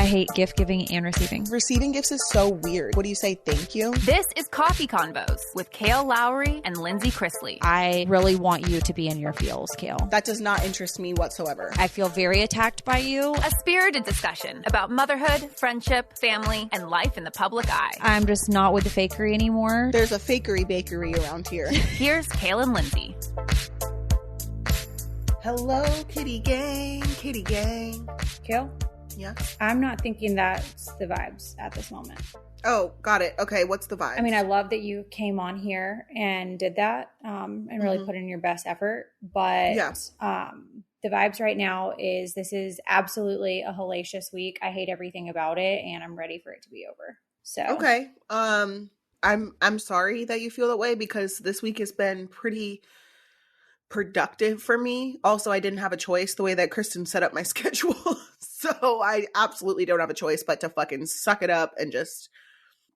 I hate gift giving and receiving. Receiving gifts is so weird. What do you say? Thank you? This is Coffee Convos with Kale Lowry and Lindsie Chrisley. I really want you to be in your feels, Kale. That does not interest me whatsoever. I feel very attacked by you. A spirited discussion about motherhood, friendship, family, and life in the public eye. I'm just not with the fakery anymore. There's a fakery bakery around here. Here's Kale and Lindsie. Hello, kitty gang, kitty gang. Kale? Yeah? I'm not thinking that's the vibes at this moment. Oh, got it. Okay, what's the vibe? I mean, I love that you came on here and did that and really put in your best effort. But the vibes right now is this is absolutely a hellacious week. I hate everything about it, and I'm ready for it to be over. So okay. I'm sorry that you feel that way because this week has been pretty productive for me. Also, I didn't have a choice the way that Kristen set up my schedule. So I absolutely don't have a choice but to fucking suck it up and just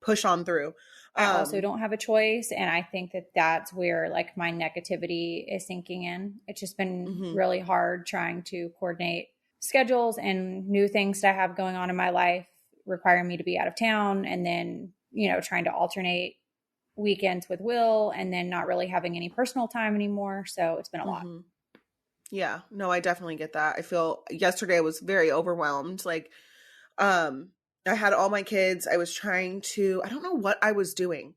push on through. I also don't have a choice. And I think that that's where like my negativity is sinking in. It's just been really hard trying to coordinate schedules and new things that I have going on in my life requiring me to be out of town. And then, you know, trying to alternate weekends with Will and then not really having any personal time anymore. So it's been a lot. Yeah, no, I definitely get that. I feel yesterday I was very overwhelmed. Like, I had all my kids. I was trying to, I don't know what I was doing.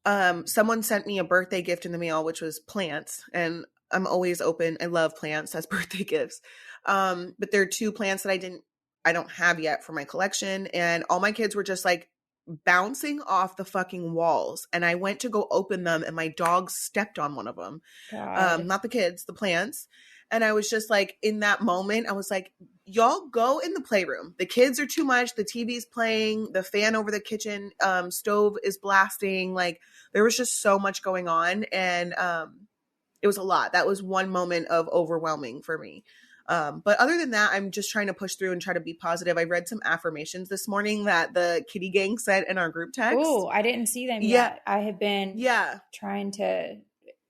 Someone sent me a birthday gift in the mail, which was plants. And I'm always open. I love plants as birthday gifts. But there are 2 plants that I don't have yet for my collection. And all my kids were just like bouncing off the fucking walls. And I went to go open them and my dog stepped on one of them. Not the kids, the plants. And I was just like, in that moment, I was like, y'all go in the playroom. The kids are too much. The TV's playing. The fan over the kitchen stove is blasting. Like, there was just so much going on. And it was a lot. That was one moment of overwhelming for me. But other than that, I'm just trying to push through and try to be positive. I read some affirmations this morning that the kitty gang sent in our group text. Oh, I didn't see them yet. I have been trying to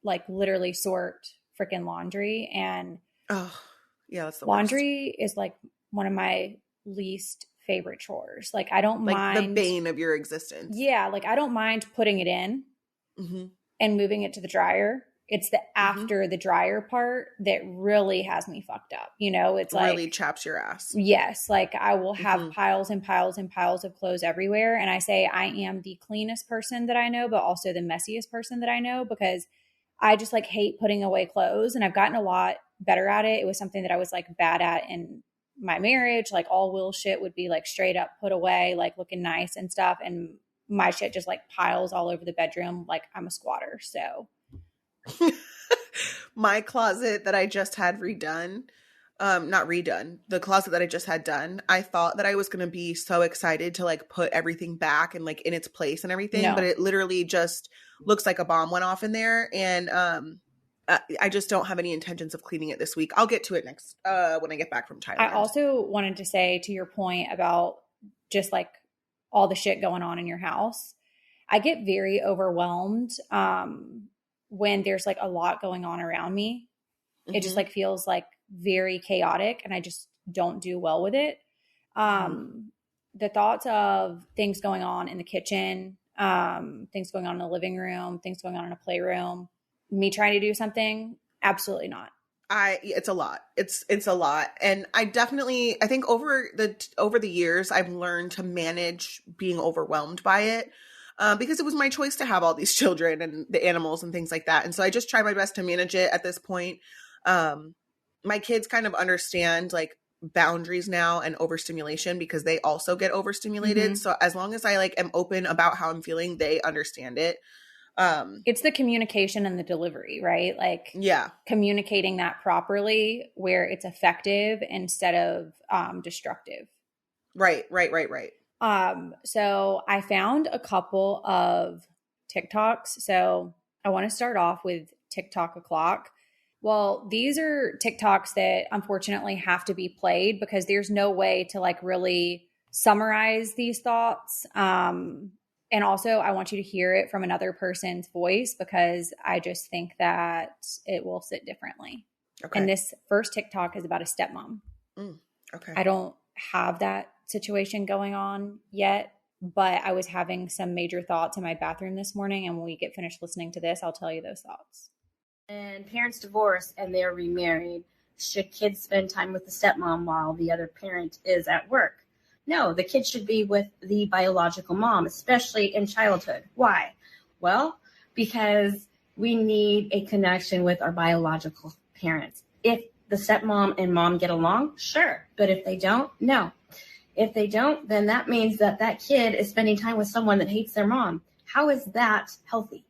like literally sort freaking laundry, and that's the laundry is like one of my least favorite chores. Like I don't mind the bane of your existence. Yeah, like I don't mind putting it in and moving it to the dryer. It's the after the dryer part that really has me fucked up. You know, it's like really chaps your ass. Yes, like I will have piles and piles and piles of clothes everywhere, and I say I am the cleanest person that I know, but also the messiest person that I know because I just like hate putting away clothes, and I've gotten a lot better at it. It was something that I was like bad at in my marriage. Like all Will shit would be like straight up put away, like looking nice and stuff. And my shit just like piles all over the bedroom. Like I'm a squatter. So my closet that I just had redone, not redone, the closet that I just had done, I thought that I was going to be so excited to like put everything back and like in its place and everything. But it literally just looks like a bomb went off in there. And I just don't have any intentions of cleaning it this week. I'll get to it next when I get back from Thailand. I also wanted to say to your point about just like all the shit going on in your house, I get very overwhelmed when there's like a lot going on around me. It just like feels like very chaotic and I just don't do well with it. The thoughts of things going on in the kitchen, things going on in the living room, things going on in a playroom, me trying to do something, absolutely not. It's a lot. It's a lot. And I think over the years, I've learned to manage being overwhelmed by it. Because it was my choice to have all these children and the animals and things like that. And so I just try my best to manage it at this point. My kids kind of understand like boundaries now and overstimulation because they also get overstimulated. So as long as I like am open about how I'm feeling, they understand it. It's the communication and the delivery, right? Like communicating that properly where it's effective instead of destructive. Right. So I found a couple of TikToks. So I want to start off with TikTok o'clock. Well, these are TikToks that unfortunately have to be played because there's no way to like really summarize these thoughts. And also I want you to hear it from another person's voice because I just think that it will sit differently. Okay. And this first TikTok is about a stepmom. Okay. I don't have that situation going on yet, but I was having some major thoughts in my bathroom this morning. And when we get finished listening to this, I'll tell you those thoughts. And parents divorce and they're remarried. Should kids spend time with the stepmom while the other parent is at work? No, the kid should be with the biological mom, especially in childhood. Why? Well, because we need a connection with our biological parents. If the stepmom and mom get along, sure. But if they don't, no. If they don't, then that means that that kid is spending time with someone that hates their mom. How is that healthy?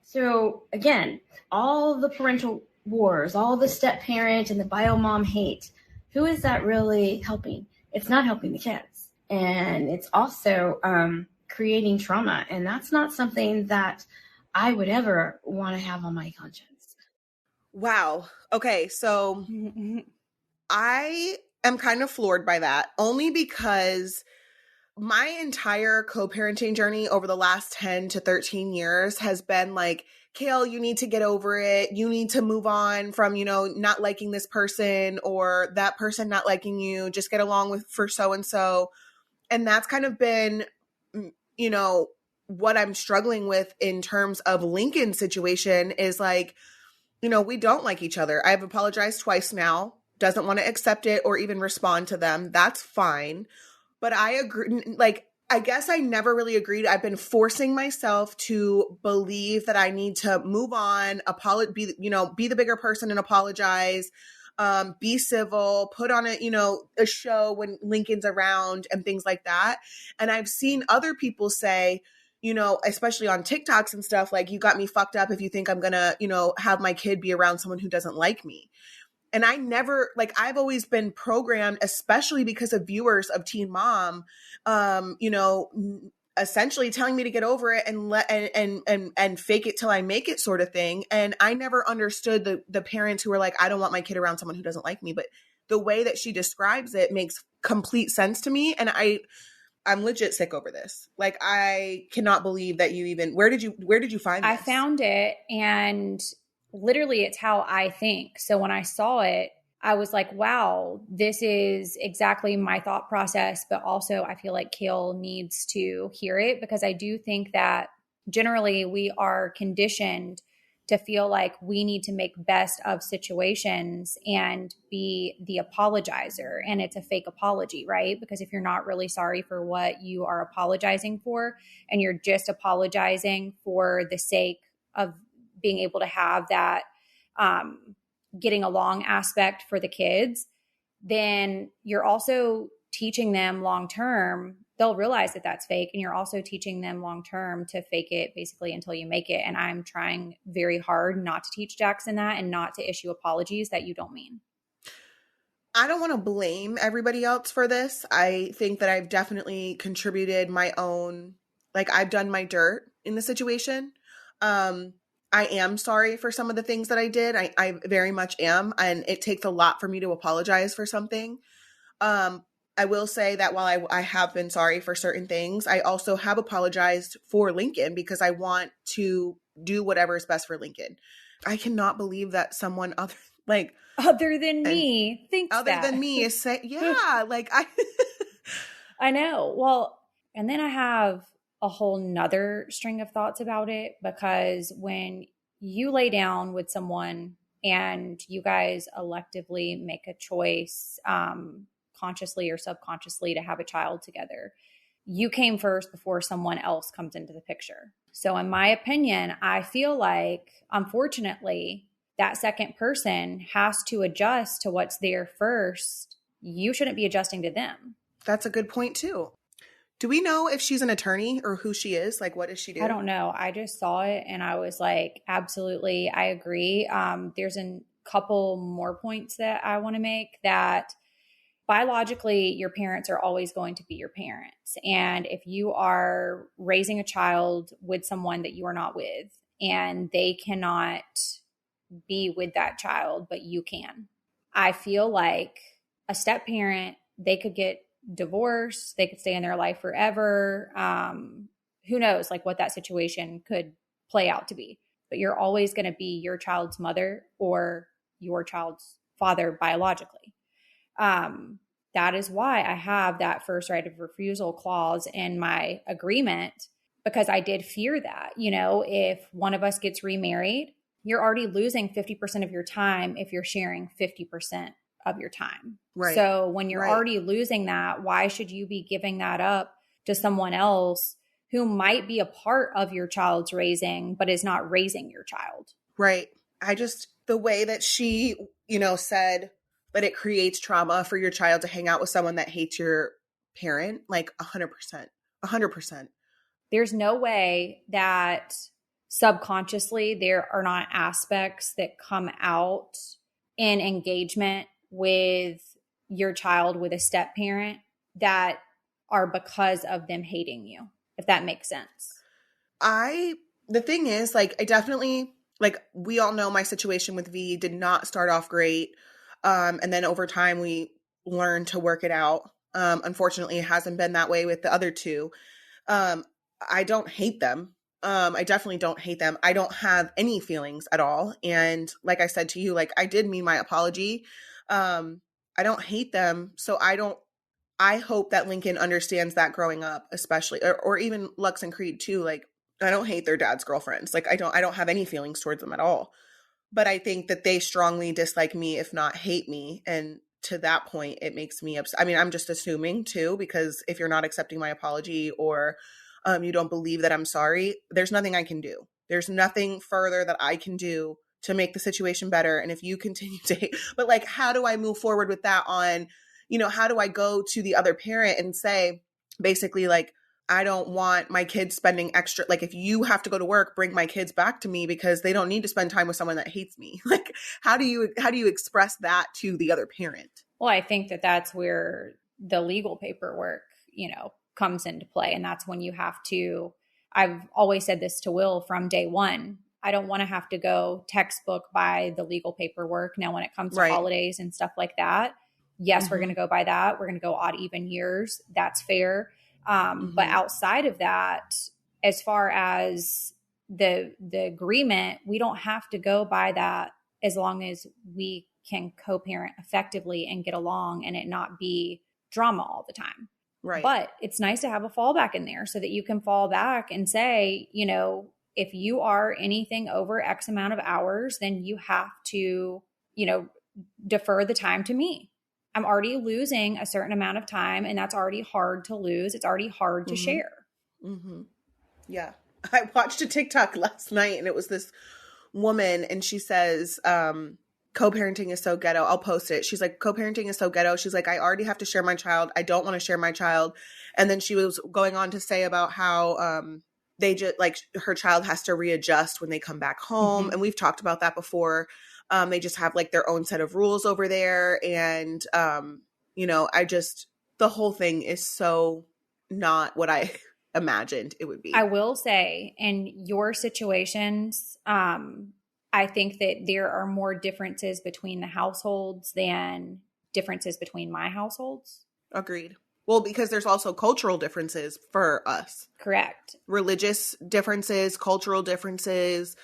So again, all the parental wars, all the step parent and the bio mom hate, who is that really helping? It's not helping the kids. And it's also creating trauma. And that's not something that I would ever want to have on my conscience. Wow. Okay. So I am kind of floored by that, only because my entire co-parenting journey over the last 10 to 13 years has been like, Kale, you need to get over it. You need to move on from, not liking this person or that person not liking you. Just get along with for so-and-so. And that's kind of been, what I'm struggling with in terms of Lincoln's situation is like, we don't like each other. I've apologized twice now, doesn't want to accept it or even respond to them. That's fine. But I agree, I guess I never really agreed. I've been forcing myself to believe that I need to move on, be the bigger person and apologize, be civil, put on a show when Lincoln's around and things like that. And I've seen other people say, especially on TikToks and stuff, like, you got me fucked up if you think I'm going to, have my kid be around someone who doesn't like me. And I never, I've always been programmed, especially because of viewers of Teen Mom, essentially telling me to get over it and fake it till I make it sort of thing. And I never understood the parents who were like, I don't want my kid around someone who doesn't like me. But the way that she describes it makes complete sense to me. And I'm legit sick over this. I cannot believe that you even, where did you find this? I found it, and literally it's how I think. So when I saw it, I was like, wow, this is exactly my thought process. But also I feel like Kale needs to hear it, because I do think that generally we are conditioned to feel like we need to make best of situations and be the apologizer. And it's a fake apology, right? Because if you're not really sorry for what you are apologizing for, and you're just apologizing for the sake of being able to have that getting along aspect for the kids, then you're also teaching them long term. They'll realize that that's fake. And you're also teaching them long term to fake it basically until you make it. And I'm trying very hard not to teach Jackson that, and not to issue apologies that you don't mean. I don't want to blame everybody else for this. I think that I've definitely contributed my own, I've done my dirt in the situation. I am sorry for some of the things that I did. I very much am. And it takes a lot for me to apologize for something. I will say that while I have been sorry for certain things, I also have apologized for Lincoln, because I want to do whatever is best for Lincoln. I cannot believe that someone other than me thinks other that. than me is saying, yeah, I know. Well, and then I have a whole nother string of thoughts about it, because when you lay down with someone and you guys electively make a choice, consciously or subconsciously, to have a child together, you came first before someone else comes into the picture. So in my opinion, I feel like, unfortunately, that second person has to adjust to what's there first. You shouldn't be adjusting to them. That's a good point too. Do we know if she's an attorney or who she is? What does she do? I don't know. I just saw it and I was like, absolutely, I agree. There's a couple more points that I want to make. That biologically, your parents are always going to be your parents. And if you are raising a child with someone that you are not with, and they cannot be with that child, but you can, I feel like a step parent, they could get divorced, they could stay in their life forever. Who knows, what that situation could play out to be. But you're always going to be your child's mother or your child's father biologically. That that is why I have that first right of refusal clause in my agreement, because I did fear that, if one of us gets remarried, you're already losing 50% of your time if you're sharing 50% of your time. Right. So when you're already losing that, why should you be giving that up to someone else who might be a part of your child's raising, but is not raising your child? Right. The way that she, said that it creates trauma for your child to hang out with someone that hates your parent, like 100%. There's no way that subconsciously there are not aspects that come out in engagement with your child with a step parent that are because of them hating you, if that makes sense. The thing is, I definitely, we all know my situation with V did not start off great. And then over time we learned to work it out. Unfortunately, it hasn't been that way with the other two. I don't hate them. I definitely don't hate them. I don't have any feelings at all. And like I said to you, I did mean my apology. I don't hate them. So I hope that Lincoln understands that growing up, especially, or even Lux and Creed too. I don't hate their dad's girlfriends. I don't have any feelings towards them at all. But I think that they strongly dislike me, if not hate me. And to that point, it makes me upset. I mean, I'm just assuming too, because if you're not accepting my apology or you don't believe that I'm sorry, there's nothing I can do. There's nothing further that I can do to make the situation better. And if you continue to hate, but how do I move forward with that on, how do I go to the other parent and say, basically, I don't want my kids spending extra, if you have to go to work, bring my kids back to me because they don't need to spend time with someone that hates me. How do you express that to the other parent? Well, I think that that's where the legal paperwork, comes into play. And that's when you have to, I've always said this to Will from day one, I don't want to have to go textbook by the legal paperwork. Now, when it comes to holidays and stuff like that, yes, we're going to go by that. We're going to go odd, even years. That's fair. But outside of that, as far as the agreement, we don't have to go by that as long as we can co-parent effectively and get along and it not be drama all the time. Right. But it's nice to have a fallback in there so that you can fall back and say, if you are anything over X amount of hours, then you have to, defer the time to me. I'm already losing a certain amount of time, and that's already hard to lose. It's already hard to share. Mm-hmm. Yeah. I watched a TikTok last night, and it was this woman, and she says, co-parenting is so ghetto. I'll post it. She's like, co-parenting is so ghetto. She's like, I already have to share my child. I don't want to share my child. And then she was going on to say about how they just her child has to readjust when they come back home. And we've talked about that before. They just have their own set of rules over there. And, the whole thing is so not what I imagined it would be. I will say in your situations, I think that there are more differences between the households than differences between my households. Agreed. Well, because there's also cultural differences for us. Correct. Religious differences, cultural differences.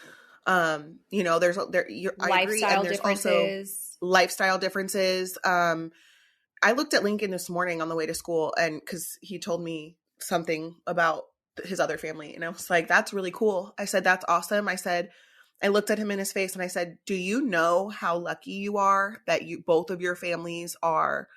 There's I agree, and there's also lifestyle differences. I looked at Lincoln this morning on the way to school, and because he told me something about his other family, and I was like, "That's really cool." I said, "That's awesome." I looked at him in his face and I said, "Do you know how lucky you are that both of your families are,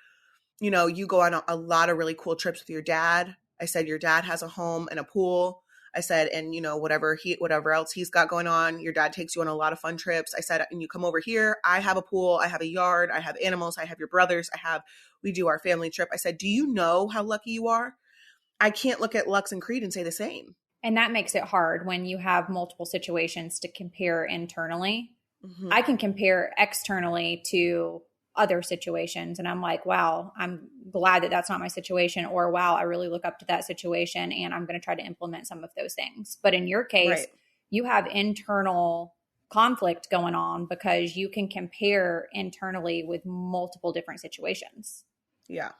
you go on a lot of really cool trips with your dad?" I said, "Your dad has a home and a pool." I said, "And whatever else he's got going on, your dad takes you on a lot of fun trips." I said, "And you come over here, I have a pool, I have a yard, I have animals, I have your brothers, we do our family trip." I said, "Do you know how lucky you are?" I can't look at Lux and Creed and say the same. And that makes it hard when you have multiple situations to compare internally. Mm-hmm. I can compare externally to other situations, and I'm like, wow, I'm glad that that's not my situation, or wow, I really look up to that situation and I'm going to try to implement some of those things. But in your case, you have internal conflict going on because you can compare internally with multiple different situations. Yeah.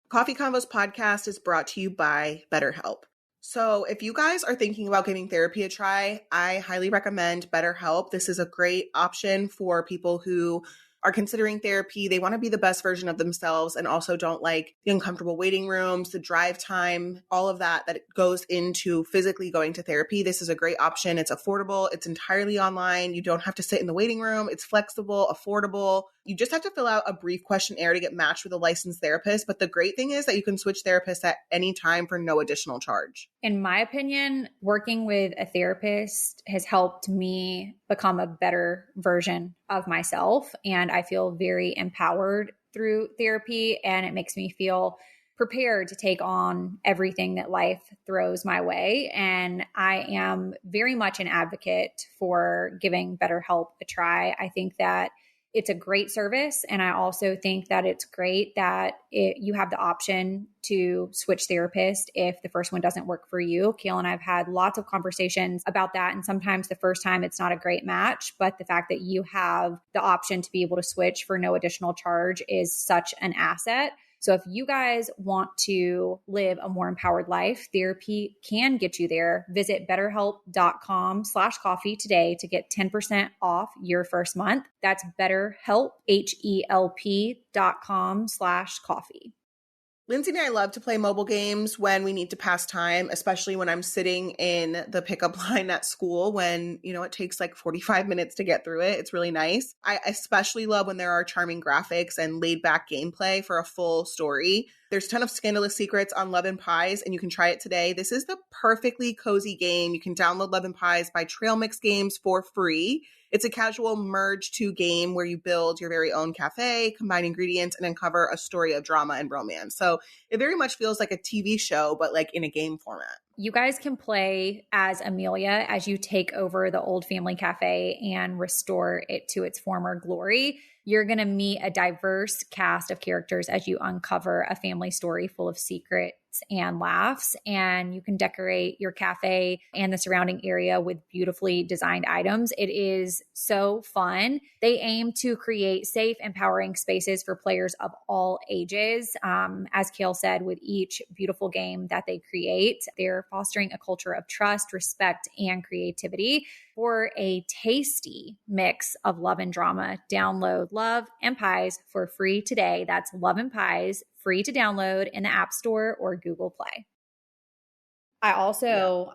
Coffee Convos podcast is brought to you by BetterHelp. So if you guys are thinking about giving therapy a try, I highly recommend BetterHelp. This is a great option for people who are considering therapy. They want to be the best version of themselves and also don't like the uncomfortable waiting rooms, the drive time, all of that goes into physically going to therapy. This is a great option. It's affordable. It's entirely online. You don't have to sit in the waiting room. It's flexible, affordable. You just have to fill out a brief questionnaire to get matched with a licensed therapist. But the great thing is that you can switch therapists at any time for no additional charge. In my opinion, working with a therapist has helped me become a better version of myself. And I feel very empowered through therapy, and it makes me feel prepared to take on everything that life throws my way. And I am very much an advocate for giving BetterHelp a try. I think that it's a great service. And I also think that it's great that you have the option to switch therapist if the first one doesn't work for you. Kale and I have had lots of conversations about that. And sometimes the first time it's not a great match, but the fact that you have the option to be able to switch for no additional charge is such an asset. So if you guys want to live a more empowered life, therapy can get you there. Visit betterhelp.com/coffee today to get 10% off your first month. That's BetterHelp, HELP.com/coffee. Lindsie and I love to play mobile games when we need to pass time, especially when I'm sitting in the pickup line at school when, it takes like 45 minutes to get through it. It's really nice. I especially love when there are charming graphics and laid back gameplay for a full story. There's a ton of scandalous secrets on Love and Pies, and you can try it today. This is the perfectly cozy game. You can download Love and Pies by Trail Mix Games for free. It's a casual merge to game where you build your very own cafe, combine ingredients, and uncover a story of drama and romance. So it very much feels like a TV show, but like in a game format. You guys can play as Amelia as you take over the old family cafe and restore it to its former glory. You're going to meet a diverse cast of characters as you uncover a family story full of secrets and laughs. And you can decorate your cafe and the surrounding area with beautifully designed items. It is so fun. They aim to create safe, empowering spaces for players of all ages. As Kale said, with each beautiful game that they create, they're fostering a culture of trust, respect, and creativity for a tasty mix of love and drama. Download Love and Pies for free today. That's Love and Pies, free to download in the App Store or Google Play. I also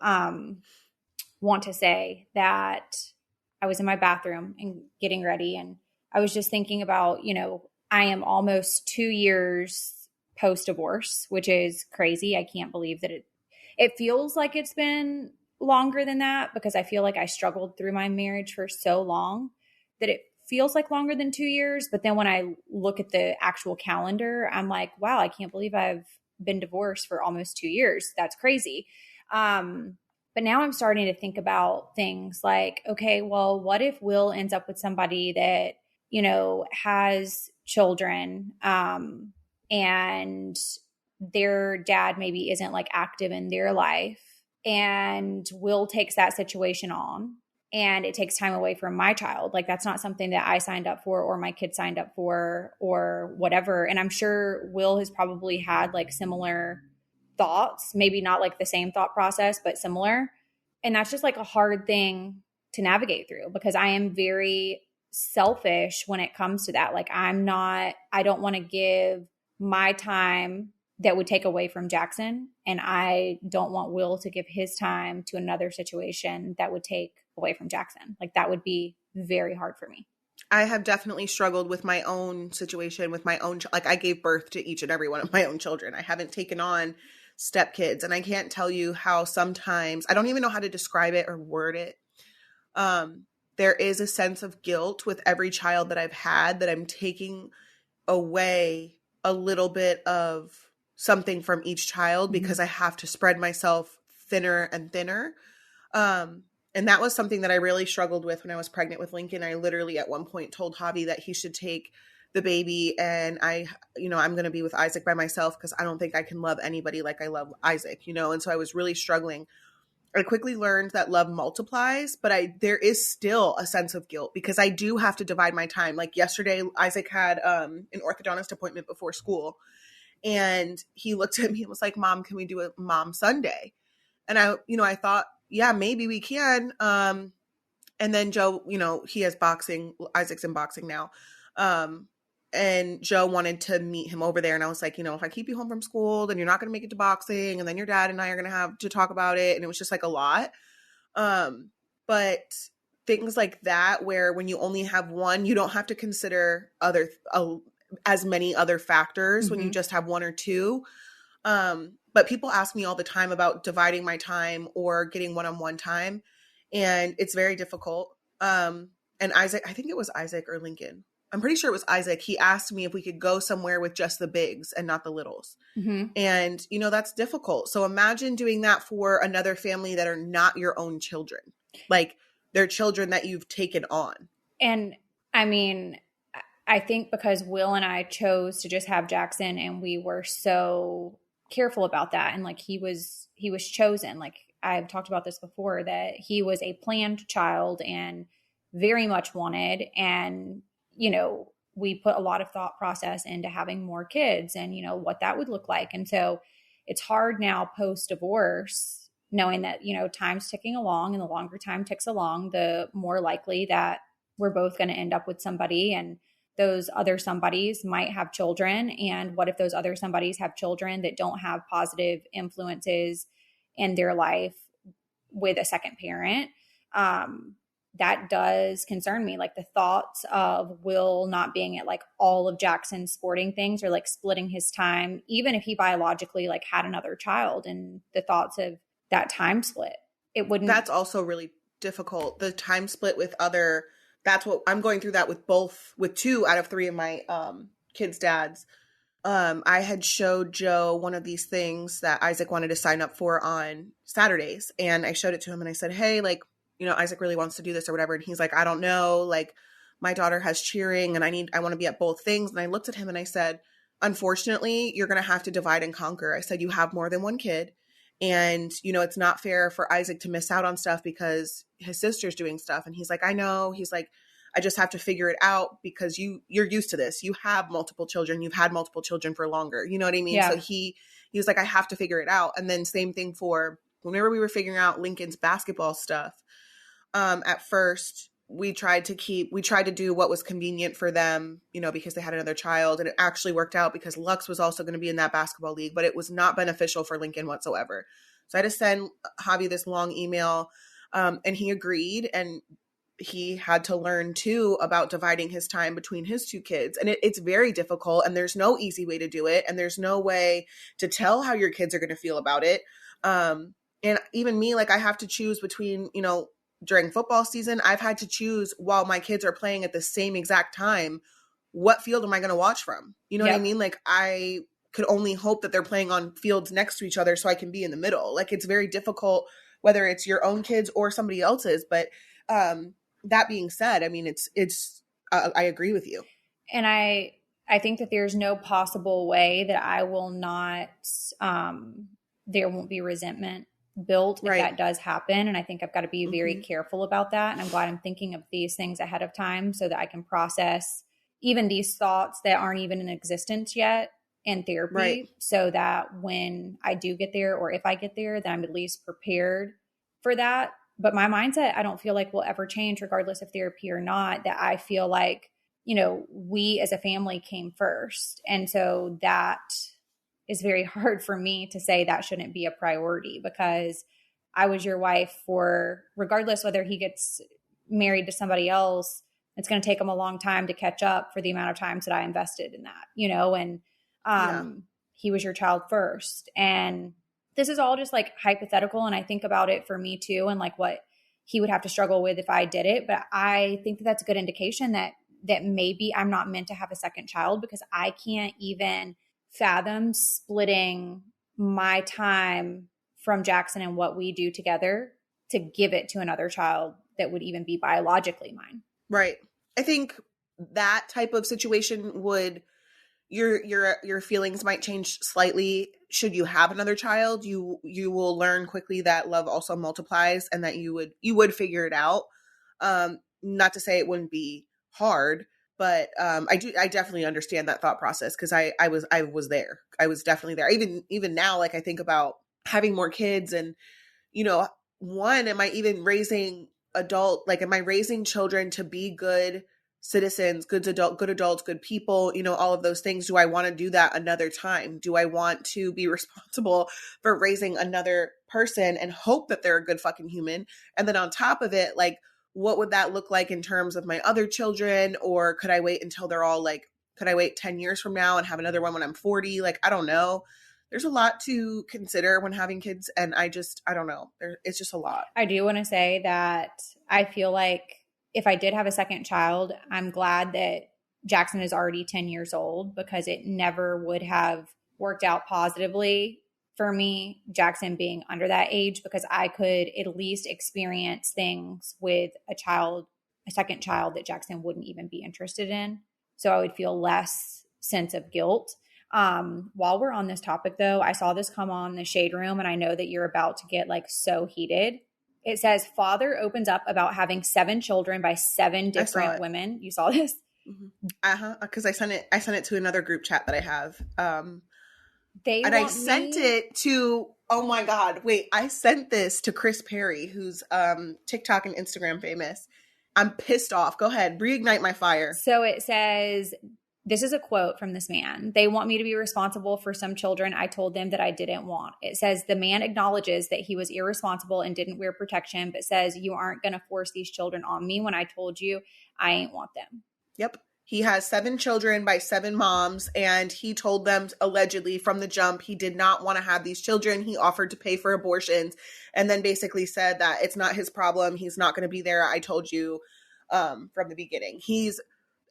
want to say that I was in my bathroom and getting ready, and I was just thinking about, I am almost 2 years post-divorce, which is crazy. I can't believe that it feels like it's been longer than that, because I feel like I struggled through my marriage for so long that it feels like longer than 2 years. But then when I look at the actual calendar, I'm like, wow, I can't believe I've been divorced for almost 2 years. That's crazy. But now I'm starting to think about things like, okay, well, what if Will ends up with somebody that, has children, and their dad maybe isn't like active in their life, and Will takes that situation on, and it takes time away from my child. Like, that's not something that I signed up for or my kid signed up for or whatever. And I'm sure Will has probably had like similar thoughts, maybe not like the same thought process, but similar. And that's just like a hard thing to navigate through, because I am very selfish when it comes to that. Like, I don't want to give my time that would take away from Jackson, and I don't want Will to give his time to another situation that would take away from Jackson. Like, that would be very hard for me. I have definitely struggled with my own situation, with my own, I gave birth to each and every one of my own children. I haven't taken on stepkids, and I can't tell you how sometimes, I don't even know how to describe it or word it. There is a sense of guilt with every child that I've had, that I'm taking away a little bit of something from each child, because I have to spread myself thinner and thinner. And that was something that I really struggled with when I was pregnant with Lincoln. I literally at one point told Javi that he should take the baby, and I'm going to be with Isaac by myself, because I don't think I can love anybody like I love Isaac, and so I was really struggling. I quickly learned that love multiplies, but there is still a sense of guilt, because I do have to divide my time. Like yesterday, Isaac had an orthodontist appointment before school, and he looked at me and was like, "Mom, can we do a Mom Sunday?" And I thought, yeah, maybe we can. And then Joe, he has boxing. Isaac's in boxing now. And Joe wanted to meet him over there. And I was like, you know, if I keep you home from school, then you're not going to make it to boxing. And then your dad and I are going to have to talk about it. And it was just like a lot. But things like that, where when you only have one, you don't have to consider as many other factors when you just have one or two. But people ask me all the time about dividing my time or getting one-on-one time. And it's very difficult. And Isaac, I think it was Isaac or Lincoln. I'm pretty sure it was Isaac. He asked me if we could go somewhere with just the bigs and not the littles. And, you know, that's difficult. So imagine doing that for another family that are not your own children. Like, they're children that you've taken on. And I mean, I think because Will and I chose to just have Jackson, and we were so careful about that. And like, he was chosen. Like, I've talked about this before, that he was a planned child and very much wanted. And, you know, we put a lot of thought process into having more kids and, you know, what that would look like. And so it's hard now post-divorce, knowing that, you know, time's ticking along, and the longer time ticks along, the more likely that we're both going to end up with somebody, and those other somebodies might have children. And what if those other somebodies have children that don't have positive influences in their life with a second parent? That does concern me. Like, the thoughts of Will not being at like all of Jackson's sporting things, or like splitting his time, even if he biologically like had another child, and the thoughts of that time split, it wouldn't. That's also really difficult. The time split with other, that's what I'm going through that with 2 out of 3 of my kids' dads. I had showed Joe one of these things that Isaac wanted to sign up for on Saturdays. And I showed it to him and I said, hey, like, you know, Isaac really wants to do this or whatever. And he's like, I don't know. Like, my daughter has cheering and I want to be at both things. And I looked at him and I said, unfortunately, you're going to have to divide and conquer. I said, you have more than one kid. And, you know, it's not fair for Isaac to miss out on stuff because his sister's doing stuff. And he's like, I know. He's like, I just have to figure it out because you're used to this. You have multiple children. You've had multiple children for longer. You know what I mean? Yeah. So he was like, I have to figure it out. And then same thing for whenever we were figuring out Lincoln's basketball stuff. At first we tried to do what was convenient for them, you know, because they had another child, and it actually worked out because Lux was also going to be in that basketball league, but it was not beneficial for Lincoln whatsoever. So I had to send Javi this long email, and he agreed, and he had to learn too about dividing his time between his 2 kids. And it's very difficult, and there's no easy way to do it. And there's no way to tell how your kids are going to feel about it. And even me, like, I have to choose between, you know, during football season, I've had to choose while my kids are playing at the same exact time, what field am I going to watch from? You know what I mean? Like, I could only hope that they're playing on fields next to each other so I can be in the middle. Like, it's very difficult, whether it's your own kids or somebody else's. But that being said, I mean, I agree with you. And I think that there's no possible way that I will not, there won't be resentment built if that does happen. And I think I've got to be very careful about that. And I'm glad I'm thinking of these things ahead of time so that I can process even these thoughts that aren't even in existence yet in therapy, so that when I do get there, or if I get there, then I'm at least prepared for that. But my mindset, I don't feel like will ever change regardless of therapy or not, that I feel like, you know, we as a family came first. And so that is very hard for me to say that shouldn't be a priority, because I was your wife for, regardless whether he gets married to somebody else, it's going to take him a long time to catch up for the amount of times that I invested in that, you know, and he was your child first. And this is all just like hypothetical. And I think about it for me too, and like what he would have to struggle with if I did it. But I think that that's a good indication that maybe I'm not meant to have a second child, because I can't even fathom splitting my time from Jackson and what we do together to give it to another child that would even be biologically mine. Right. I think that type of situation would, your feelings might change slightly. Should you have another child, you will learn quickly that love also multiplies, and that you would figure it out. Not to say it wouldn't be hard, but I definitely understand that thought process, because I was there. I was definitely there. Even now, like, I think about having more kids, and, you know, am I even raising am I raising children to be good citizens, good adults, good people, all of those things. Do I want to do that another time? Do I want to be responsible for raising another person and hope that they're a good fucking human? And then on top of it, like, what would that look like in terms of my other children? Or could I wait until they're all like, could I wait 10 years from now and have another one when I'm 40? Like, I don't know. There's a lot to consider when having kids. And I don't know. It's just a lot. I do want to say that I feel like if I did have a second child, I'm glad that Jackson is already 10 years old, because it never would have worked out positively for me, Jackson being under that age, because I could at least experience things with a second child that Jackson wouldn't even be interested in. So I would feel less sense of guilt. While we're on this topic though, I saw this come on the Shade Room, and I know that you're about to get like so heated. It says father opens up about having 7 children by 7 different women. You saw this? Mm-hmm. Because I sent it to another group chat that I have. I sent it to, oh my God, wait, I sent this to Chris Perry, who's TikTok and Instagram famous. I'm pissed off. Go ahead, reignite my fire. So it says, this is a quote from this man. They want me to be responsible for some children I told them that I didn't want. It says the man acknowledges that he was irresponsible and didn't wear protection, but says you aren't going to force these children on me when I told you I ain't want them. Yep. He has 7 children by 7 moms, and he told them allegedly from the jump he did not want to have these children. He offered to pay for abortions and then basically said that it's not his problem. He's not going to be there. I told you from the beginning.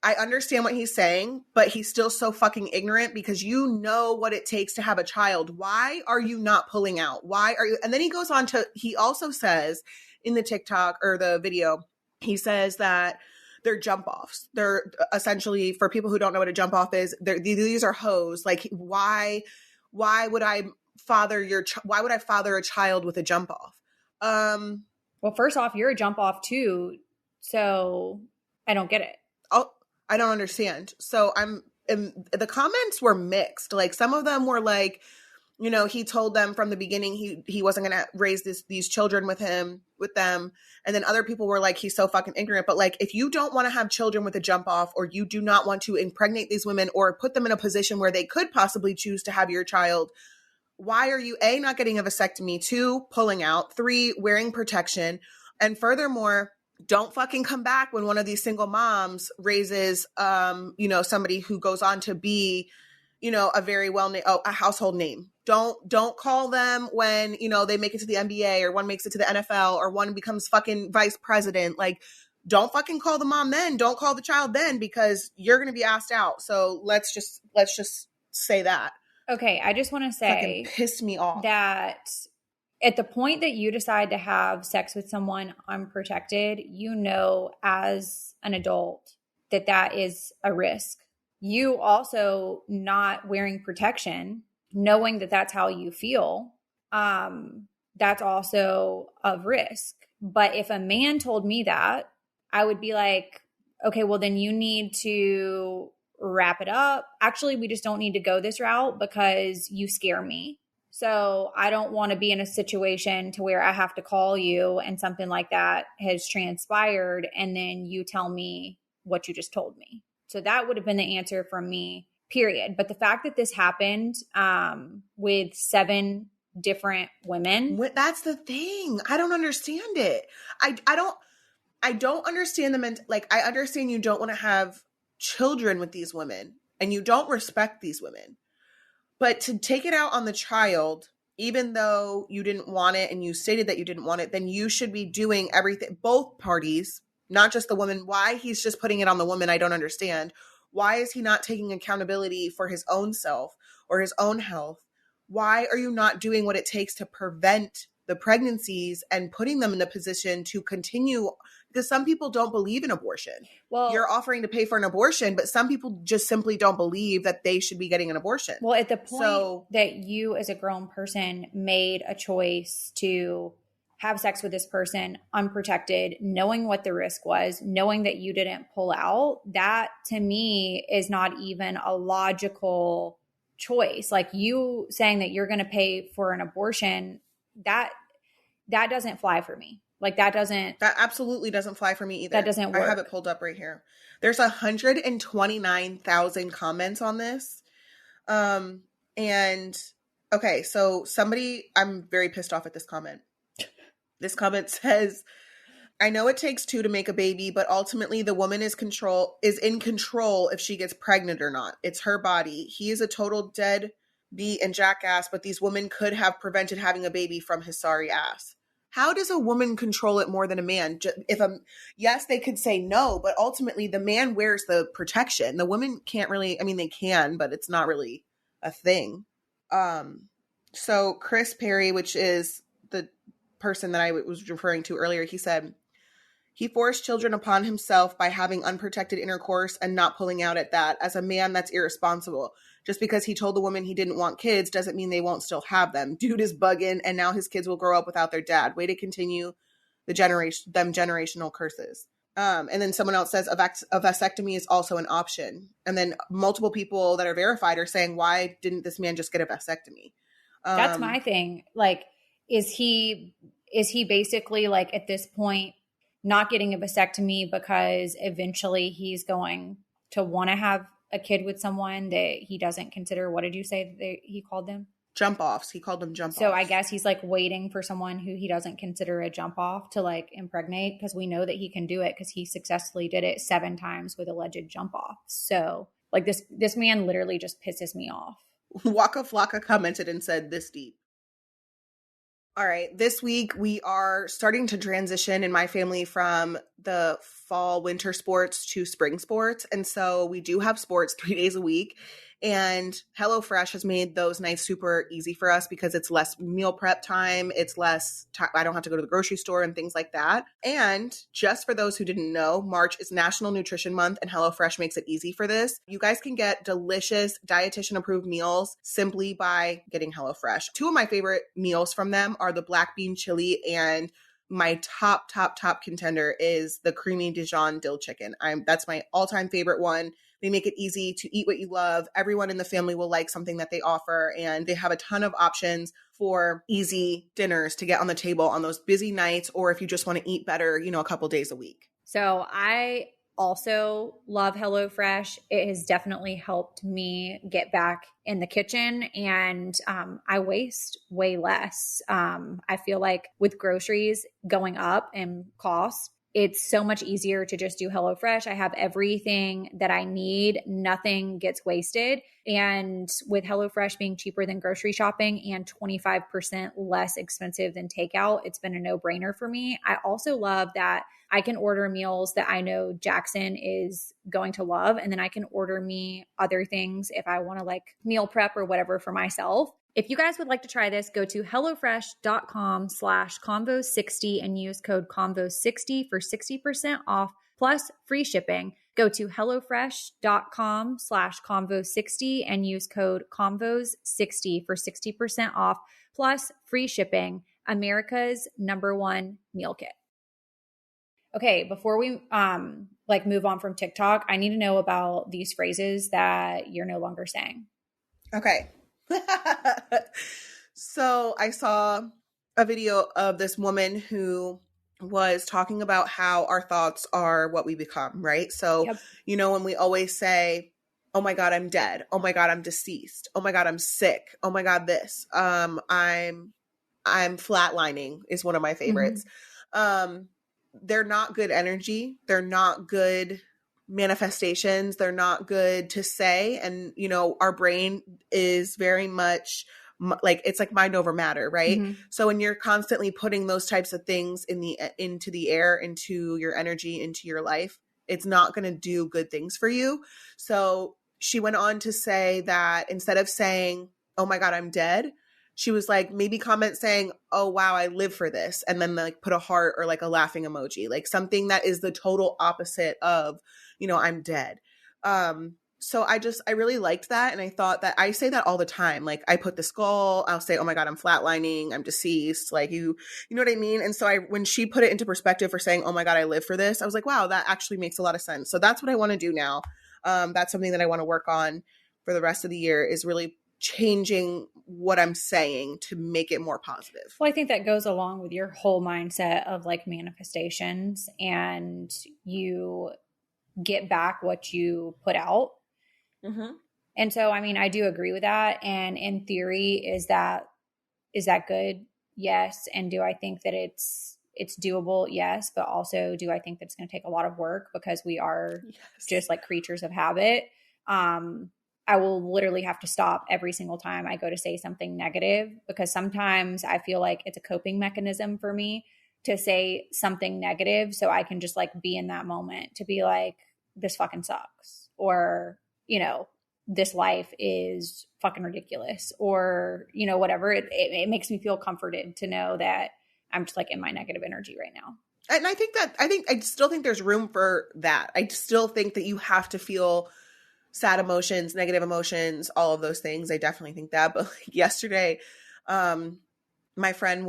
I understand what he's saying, but he's still so fucking ignorant, because you know what it takes to have a child. Why are you not pulling out? Why are you? And then he goes on to, he also says in the TikTok or the video, he says that they're jump offs. They're essentially, for people who don't know what a jump off is, these are hoes. Like, why would I father a child with a jump off? Well, first off, you're a jump off too. So I don't get it. Oh, I don't understand. So the comments were mixed. Like, some of them were like, he told them from the beginning he wasn't going to raise these children with them. And then other people were like, he's so fucking ignorant. But like, if you don't want to have children with a jump off, or you do not want to impregnate these women or put them in a position where they could possibly choose to have your child, why are you A, not getting a vasectomy, 2, pulling out, 3, wearing protection? And furthermore, don't fucking come back when one of these single moms raises, somebody who goes on to be, a very a household name. Don't call them when, they make it to the NBA, or one makes it to the NFL, or one becomes fucking vice president. Like, don't fucking call the mom then. Don't call the child then, because you're going to be asked out. So let's just say that. Okay. I just want to say, fucking pissed me off that at the point that you decide to have sex with someone unprotected, as an adult that is a risk. You also not wearing protection, knowing that that's how you feel, that's also of risk. But if a man told me that, I would be like, okay, well then you need to wrap it up. Actually, we just don't need to go this route because you scare me. So I don't want to be in a situation to where I have to call you and something like that has transpired, and then you tell me what you just told me. So that would have been the answer from me, period. But the fact that this happened with 7 different women. That's the thing. I don't understand it. I don't understand I understand you don't want to have children with these women and you don't respect these women. But to take it out on the child, even though you didn't want it and you stated that you didn't want it, then you should be doing everything, both parties, not just the woman. Why he's just putting it on the woman, I don't understand. Why is he not taking accountability for his own self or his own health? Why are you not doing what it takes to prevent the pregnancies and putting them in the position to continue? Because some people don't believe in abortion. Well, you're offering to pay for an abortion, but some people just simply don't believe that they should be getting an abortion. Well, at the point that you as a grown person made a choice to have sex with this person unprotected, knowing what the risk was, knowing that you didn't pull out, that to me is not even a logical choice. Like you saying that you're going to pay for an abortion, that doesn't fly for me. Like that absolutely doesn't fly for me either. That doesn't work. I have it pulled up right here. There's 129,000 comments on this. And okay, so I'm very pissed off at this comment. This comment says, I know it takes two to make a baby, but ultimately the woman is in control if she gets pregnant or not. It's her body. He is a total deadbeat and jackass, but these women could have prevented having a baby from his sorry ass. How does a woman control it more than a man? Yes, they could say no, but ultimately the man wears the protection. The women can't really, I mean, they can, but it's not really a thing. So Chris Perry, which is the person that I was referring to earlier, he said, he forced children upon himself by having unprotected intercourse and not pulling out at that. As a man, that's irresponsible. Just because he told the woman he didn't want kids doesn't mean they won't still have them. Dude is bugging, and now his kids will grow up without their dad. Way to continue generational curses. And then someone else says a vasectomy is also an option. And then multiple people that are verified are saying, why didn't this man just get a vasectomy? That's my thing. Like, is he basically like at this point not getting a vasectomy because eventually he's going to want to have a kid with someone that he doesn't consider, what did you say that he called them? Jump offs. He called them jump offs. So I guess he's like waiting for someone who he doesn't consider a jump off to like impregnate, because we know that he can do it because he successfully did it 7 times with alleged jump offs. So like this man literally just pisses me off. Waka Flocka commented and said, this deep. All right. This week we are starting to transition in my family from the fall winter sports to spring sports. And so we do have sports 3 days a week. And HelloFresh has made those nights super easy for us because it's less meal prep time. It's less time. I don't have to go to the grocery store and things like that. And just for those who didn't know, March is National Nutrition Month and HelloFresh makes it easy for this. You guys can get delicious dietitian approved meals simply by getting HelloFresh. 2 of my favorite meals from them are the black bean chili, and my top contender is the creamy Dijon dill chicken. That's my all-time favorite one. They make it easy to eat what you love. Everyone in the family will like something that they offer, and they have a ton of options for easy dinners to get on the table on those busy nights, or if you just want to eat better, a couple days a week. So I also love HelloFresh. It has definitely helped me get back in the kitchen, and I waste way less. I feel like with groceries going up in cost, it's so much easier to just do HelloFresh. I have everything that I need. Nothing gets wasted. And with HelloFresh being cheaper than grocery shopping and 25% less expensive than takeout, it's been a no-brainer for me. I also love that I can order meals that I know Jackson is going to love, and then I can order me other things if I want to like meal prep or whatever for myself. If you guys would like to try this, go to HelloFresh.com/Convo60 and use code Convo60 for 60% off plus free shipping. Go to HelloFresh.com/Convo60 and use code Convos60 for 60% off plus free shipping. America's #1 meal kit. Okay, before we move on from TikTok, I need to know about these phrases that you're no longer saying. Okay. So I saw a video of this woman who was talking about how our thoughts are what we become, right? So, Yep. When we always say, oh my God, I'm dead. Oh my God, I'm deceased. Oh my God, I'm sick. Oh my God, this. I'm flatlining is one of my favorites. Mm-hmm. They're not good energy. They're not good manifestations. They're not good to say. And, our brain is very much like, it's like mind over matter, right? Mm-hmm. So when you're constantly putting those types of things into the air, into your energy, into your life, it's not going to do good things for you. So she went on to say that instead of saying, oh my God, I'm dead, she was like, maybe comment saying, oh, wow, I live for this. And then like put a heart or like a laughing emoji, like something that is the total opposite of, I'm dead. So I really liked that. And I thought that I say that all the time. Like I put the skull, I'll say, oh my God, I'm flatlining, I'm deceased. Like you know what I mean? And so when she put it into perspective for saying, oh my God, I live for this, I was like, wow, that actually makes a lot of sense. So that's what I want to do now. That's something that I want to work on for the rest of the year, is really changing what I'm saying to make it more positive. Well, I think that goes along with your whole mindset of like manifestations, and you get back what you put out. Mm-hmm. And so, I mean, I do agree with that. And in theory, is that good? Yes. And do I think that it's doable? Yes. But also, do I think that it's going to take a lot of work because we are just like creatures of habit? I will literally have to stop every single time I go to say something negative, because sometimes I feel like it's a coping mechanism for me to say something negative so I can just like be in that moment to be like, this fucking sucks, or, you know, this life is fucking ridiculous, or, you know, whatever. It makes me feel comforted to know that I'm just like in my negative energy right now. And I still think there's room for that. I still think that you have to feel sad emotions, negative emotions, all of those things. I definitely think that. But like yesterday, my friend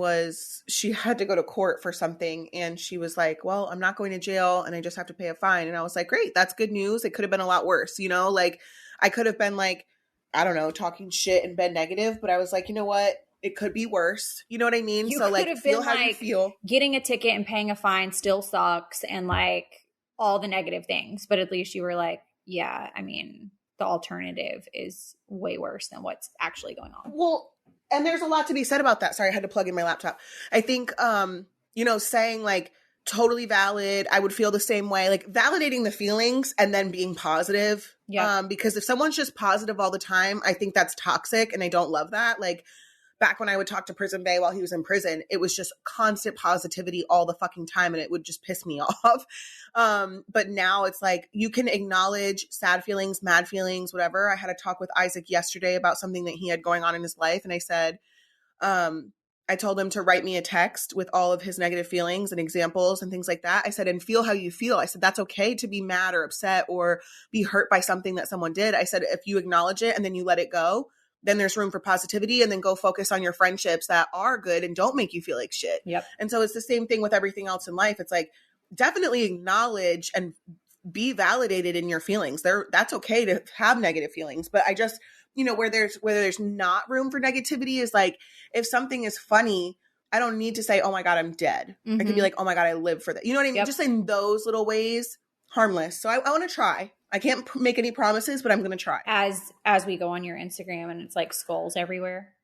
she had to go to court for something, and she was like, well, I'm not going to jail and I just have to pay a fine. And I was like, great, that's good news. It could have been a lot worse. You know, like I could have been like, I don't know, talking shit and been negative, but I was like, you know what? It could be worse. You know what I mean? You so could like have feel been how like, you feel. Getting a ticket and paying a fine still sucks, and like all the negative things. But at least you were like, yeah, I mean, the alternative is way worse than what's actually going on. Well, and there's a lot to be said about that. Sorry, I had to plug in my laptop. I think, you know, saying like totally valid, I would feel the same way, like validating the feelings and then being positive. Yeah. Because if someone's just positive all the time, I think that's toxic, and I don't love that. Like back when I would talk to Prison Bae while he was in prison, it was just constant positivity all the fucking time, and it would just piss me off. But now it's like you can acknowledge sad feelings, mad feelings, whatever. I had a talk with Isaac yesterday about something that he had going on in his life, and I said, I told him to write me a text with all of his negative feelings and examples and things like that. I said, and feel how you feel. I said, that's okay to be mad or upset or be hurt by something that someone did. I said, if you acknowledge it and then you let it go, then there's room for positivity, and then go focus on your friendships that are good and don't make you feel like shit. Yep. And so it's the same thing with everything else in life. It's like, definitely acknowledge and be validated in your feelings. That's okay to have negative feelings. But I just, you know, where there's not room for negativity is like, if something is funny, I don't need to say, oh my God, I'm dead. Mm-hmm. I could be like, oh my God, I live for that. You know what I mean? Yep. Just in those little ways, harmless. So I want to try. I can't make any promises, but I'm going to try. As we go on your Instagram and it's like skulls everywhere.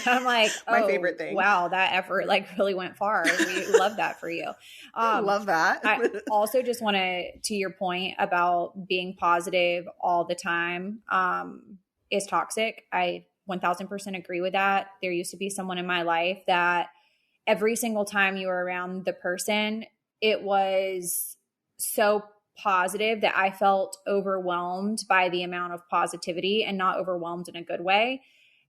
I'm like, my favorite thing. Wow, that effort like really went far. We love that for you. I love that. I also just want to your point about being positive all the time is toxic. I 1000% agree with that. There used to be someone in my life that every single time you were around the person, it was so positive that I felt overwhelmed by the amount of positivity, and not overwhelmed in a good way.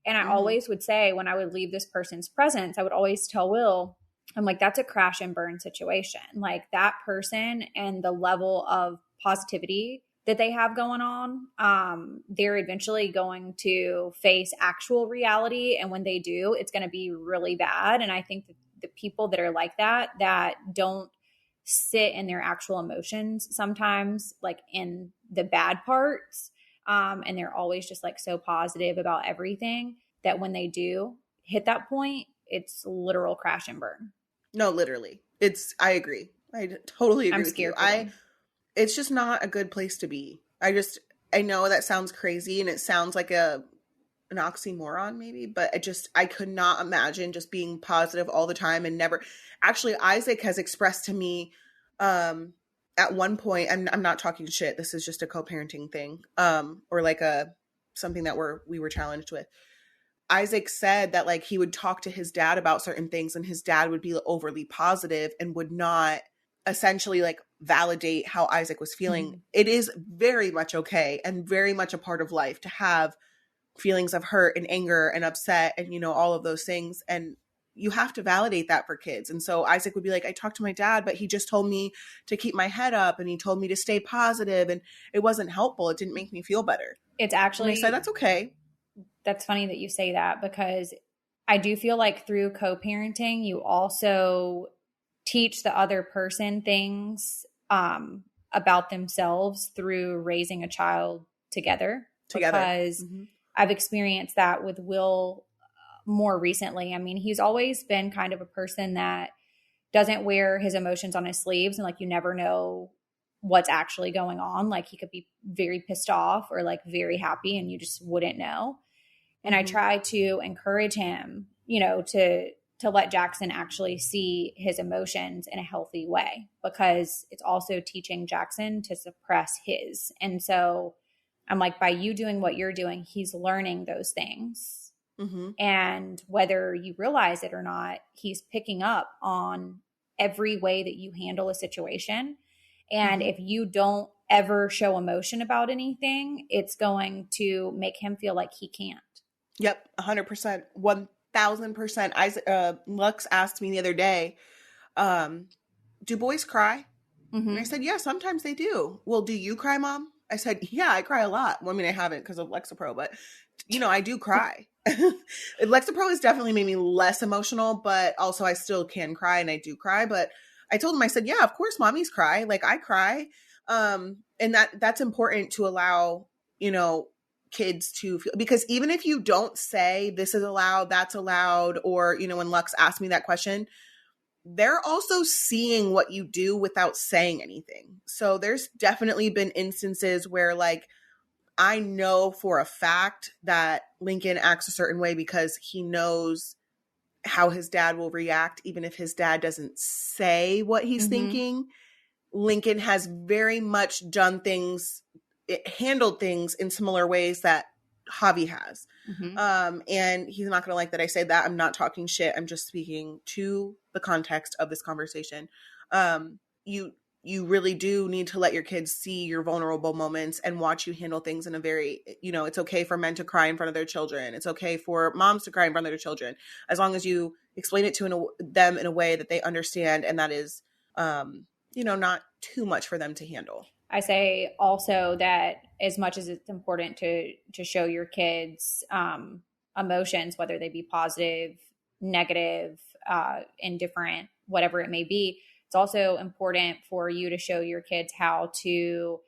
And I always would say, when I would leave this person's presence, I would always tell Will, I'm like, that's a crash and burn situation. Like that person and the level of positivity that they have going on, they're eventually going to face actual reality. And when they do, it's going to be really bad. And I think that the people that are like that don't sit in their actual emotions sometimes, like in the bad parts, and they're always just like so positive about everything, that when they do hit that point, it's literal crash and burn. No, literally. I agree. I totally agree. I'm with scared you. It's just not a good place to be. I know that sounds crazy and it sounds like an oxymoron maybe, but I could not imagine just being positive all the time and never. Actually, Isaac has expressed to me at one point, and I'm not talking shit, this is just a co-parenting thing, or like something that we were challenged with. Isaac said that like he would talk to his dad about certain things, and his dad would be overly positive and would not essentially like validate how Isaac was feeling. Mm-hmm. It is very much okay and very much a part of life to have feelings of hurt and anger and upset and, you know, all of those things. And you have to validate that for kids. And so Isaac would be like, I talked to my dad, but he just told me to keep my head up and he told me to stay positive, and it wasn't helpful. It didn't make me feel better. It's actually, and I said, that's okay. That's funny that you say that, because I do feel like through co-parenting, you also teach the other person things about themselves through raising a child together. Because I've experienced that with Will more recently. I mean, he's always been kind of a person that doesn't wear his emotions on his sleeves, and like you never know what's actually going on. Like he could be very pissed off or like very happy and you just wouldn't know. And I try to encourage him, you know, to let Jackson actually see his emotions in a healthy way, because it's also teaching Jackson to suppress his. And so I'm like, by you doing what you're doing, he's learning those things. Mm-hmm. And whether you realize it or not, he's picking up on every way that you handle a situation. And if you don't ever show emotion about anything, it's going to make him feel like he can't. Yep, 100%, 1000%. Lux asked me the other day, do boys cry? And I said, yeah, sometimes they do. Well, do you cry, Mom? I said, yeah, I cry a lot. Well, I mean, I haven't because of Lexapro, but, you know, I do cry. Lexapro has definitely made me less emotional, but also I still can cry and I do cry. But I told him, I said, yeah, of course, mommies cry. Like I cry. And that's important to allow, you know, kids to feel, because even if you don't say this is allowed, that's allowed, or, you know, when Lux asked me that question, they're also seeing what you do without saying anything. So there's definitely been instances where like, I know for a fact that Lincoln acts a certain way because he knows how his dad will react, even if his dad doesn't say what he's thinking. Lincoln has very much done things, handled things in similar ways that Javi has. And he's not going to like that I say that. I'm not talking shit. I'm just speaking to the context of this conversation. You really do need to let your kids see your vulnerable moments and watch you handle things in a very, you know, it's okay for men to cry in front of their children. It's okay for moms to cry in front of their children, as long as you explain it to them in a way that they understand. And that is, you know, not too much for them to handle. I say also that as much as it's important to show your kids emotions, whether they be positive, negative, indifferent, whatever it may be, it's also important for you to show your kids how to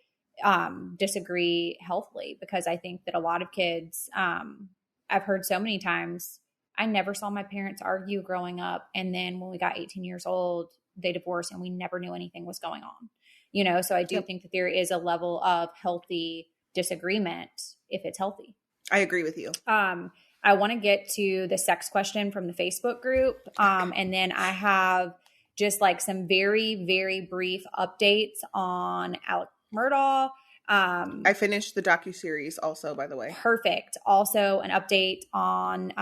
disagree healthily, because I think that a lot of kids, I've heard so many times, I never saw my parents argue growing up. And then when we got 18 years old, they divorced and we never knew anything was going on. You know, so I do think that there is a level of healthy disagreement if it's healthy. I agree with you. I want to get to the sex question from the Facebook group. And then I have just like some very, very brief updates on Alec Murdaugh. I finished the docuseries also, by the way. Perfect. Also an update on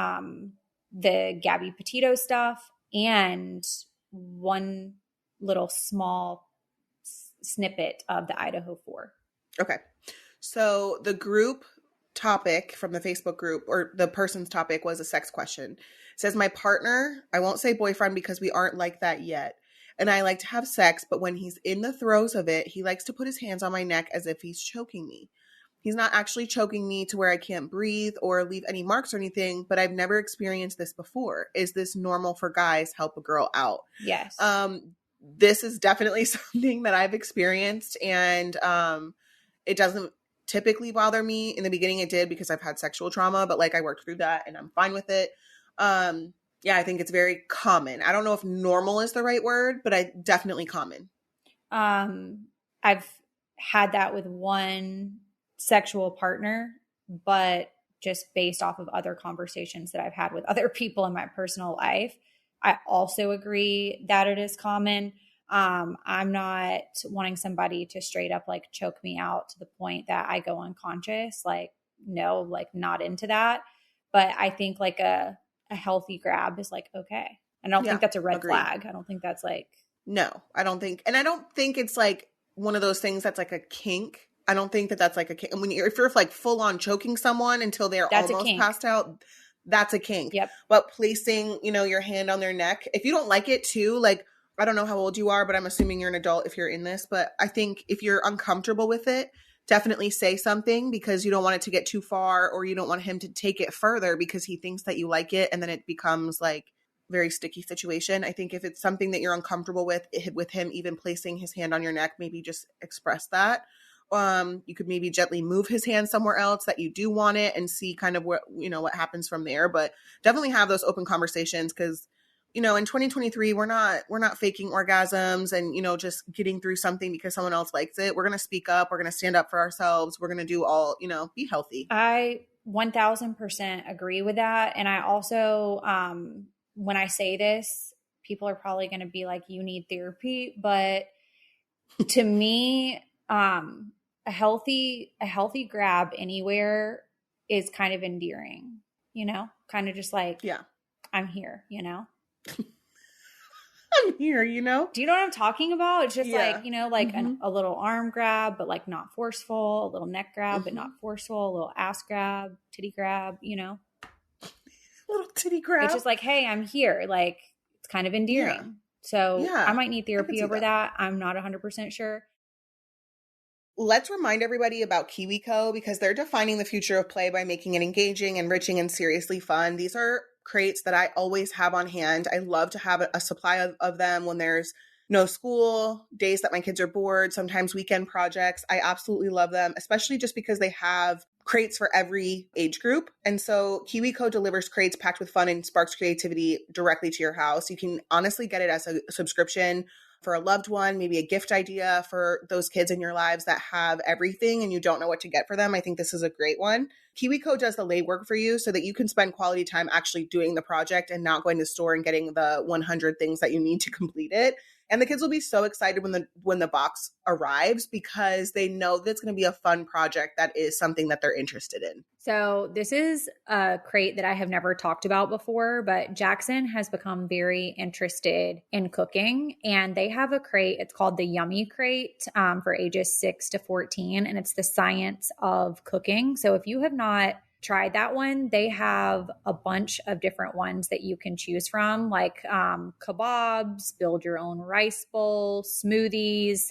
the Gabby Petito stuff and one little small snippet of the Idaho 4. Okay. So the group topic from the Facebook group, or the person's topic, was a sex question. It says, my partner, I won't say boyfriend because we aren't like that yet, and I like to have sex, but when he's in the throes of it, he likes to put his hands on my neck as if he's choking me. He's not actually choking me to where I can't breathe or leave any marks or anything, but I've never experienced this before. Is this normal for guys? Help a girl out. Yes. This is definitely something that I've experienced, and it doesn't typically bother me. In the beginning it did because I've had sexual trauma, but like I worked through that and I'm fine with it. Yeah, I think it's very common. I don't know if normal is the right word, but definitely common. I've had that with one sexual partner, but just based off of other conversations that I've had with other people in my personal life, I also agree that it is common. I'm not wanting somebody to straight up like choke me out to the point that I go unconscious. Like, no, like not into that. But I think like a healthy grab is like, okay. And I don't think that's a red flag. I don't think that's like. No, I don't think. And I don't think it's like one of those things that's like a kink. I don't think that that's like a kink. When if you're like full on choking someone until they're almost passed out, that's a kink. Yep. But placing, you know, your hand on their neck, if you don't like it too, like, I don't know how old you are, but I'm assuming you're an adult if you're in this. But I think if you're uncomfortable with it, definitely say something, because you don't want it to get too far, or you don't want him to take it further because he thinks that you like it. And then it becomes like very sticky situation. I think if it's something that you're uncomfortable with him even placing his hand on your neck, maybe just express that. You could maybe gently move his hand somewhere else that you do want it and see kind of what, what happens from there. But definitely have those open conversations because, in 2023, we're not faking orgasms and, just getting through something because someone else likes it. We're going to speak up. We're going to stand up for ourselves. We're going to do all, be healthy. I 1000% agree with that. And I also, when I say this, people are probably going to be like, you need therapy. But to me, a healthy grab anywhere is kind of endearing, kind of just like, yeah, I'm here, I'm here, Do you know what I'm talking about? It's just Yeah. like, a little arm grab, but like not forceful, a little neck grab, but not forceful, a little ass grab, titty grab, Little titty grab. It's just like, hey, I'm here. Like, it's kind of endearing. Yeah. So Yeah, I might need I can therapy see over that. that. I'm not 100% sure. Let's remind everybody about KiwiCo because they're defining the future of play by making it engaging, enriching, and seriously fun. These are crates that I always have on hand. I love to have a supply of them when there's no school, days that my kids are bored, sometimes weekend projects. I absolutely love them, especially just because they have crates for every age group. And so KiwiCo delivers crates packed with fun and sparks creativity directly to your house. You can honestly get it as a subscription for a loved one, maybe a gift idea for those kids in your lives that have everything and you don't know what to get for them. I think this is a great one. KiwiCo does the legwork for you so that you can spend quality time actually doing the project and not going to the store and getting the 100 things that you need to complete it. And the kids will be so excited when the box arrives because they know that it's going to be a fun project that is something that they're interested in. So this is a crate that I have never talked about before, but Jackson has become very interested in cooking, and they have a crate. It's called the Yummy Crate for ages 6 to 14, and it's the science of cooking. So if you have not tried that one, they have a bunch of different ones that you can choose from, like kebabs, build your own rice bowl, smoothies.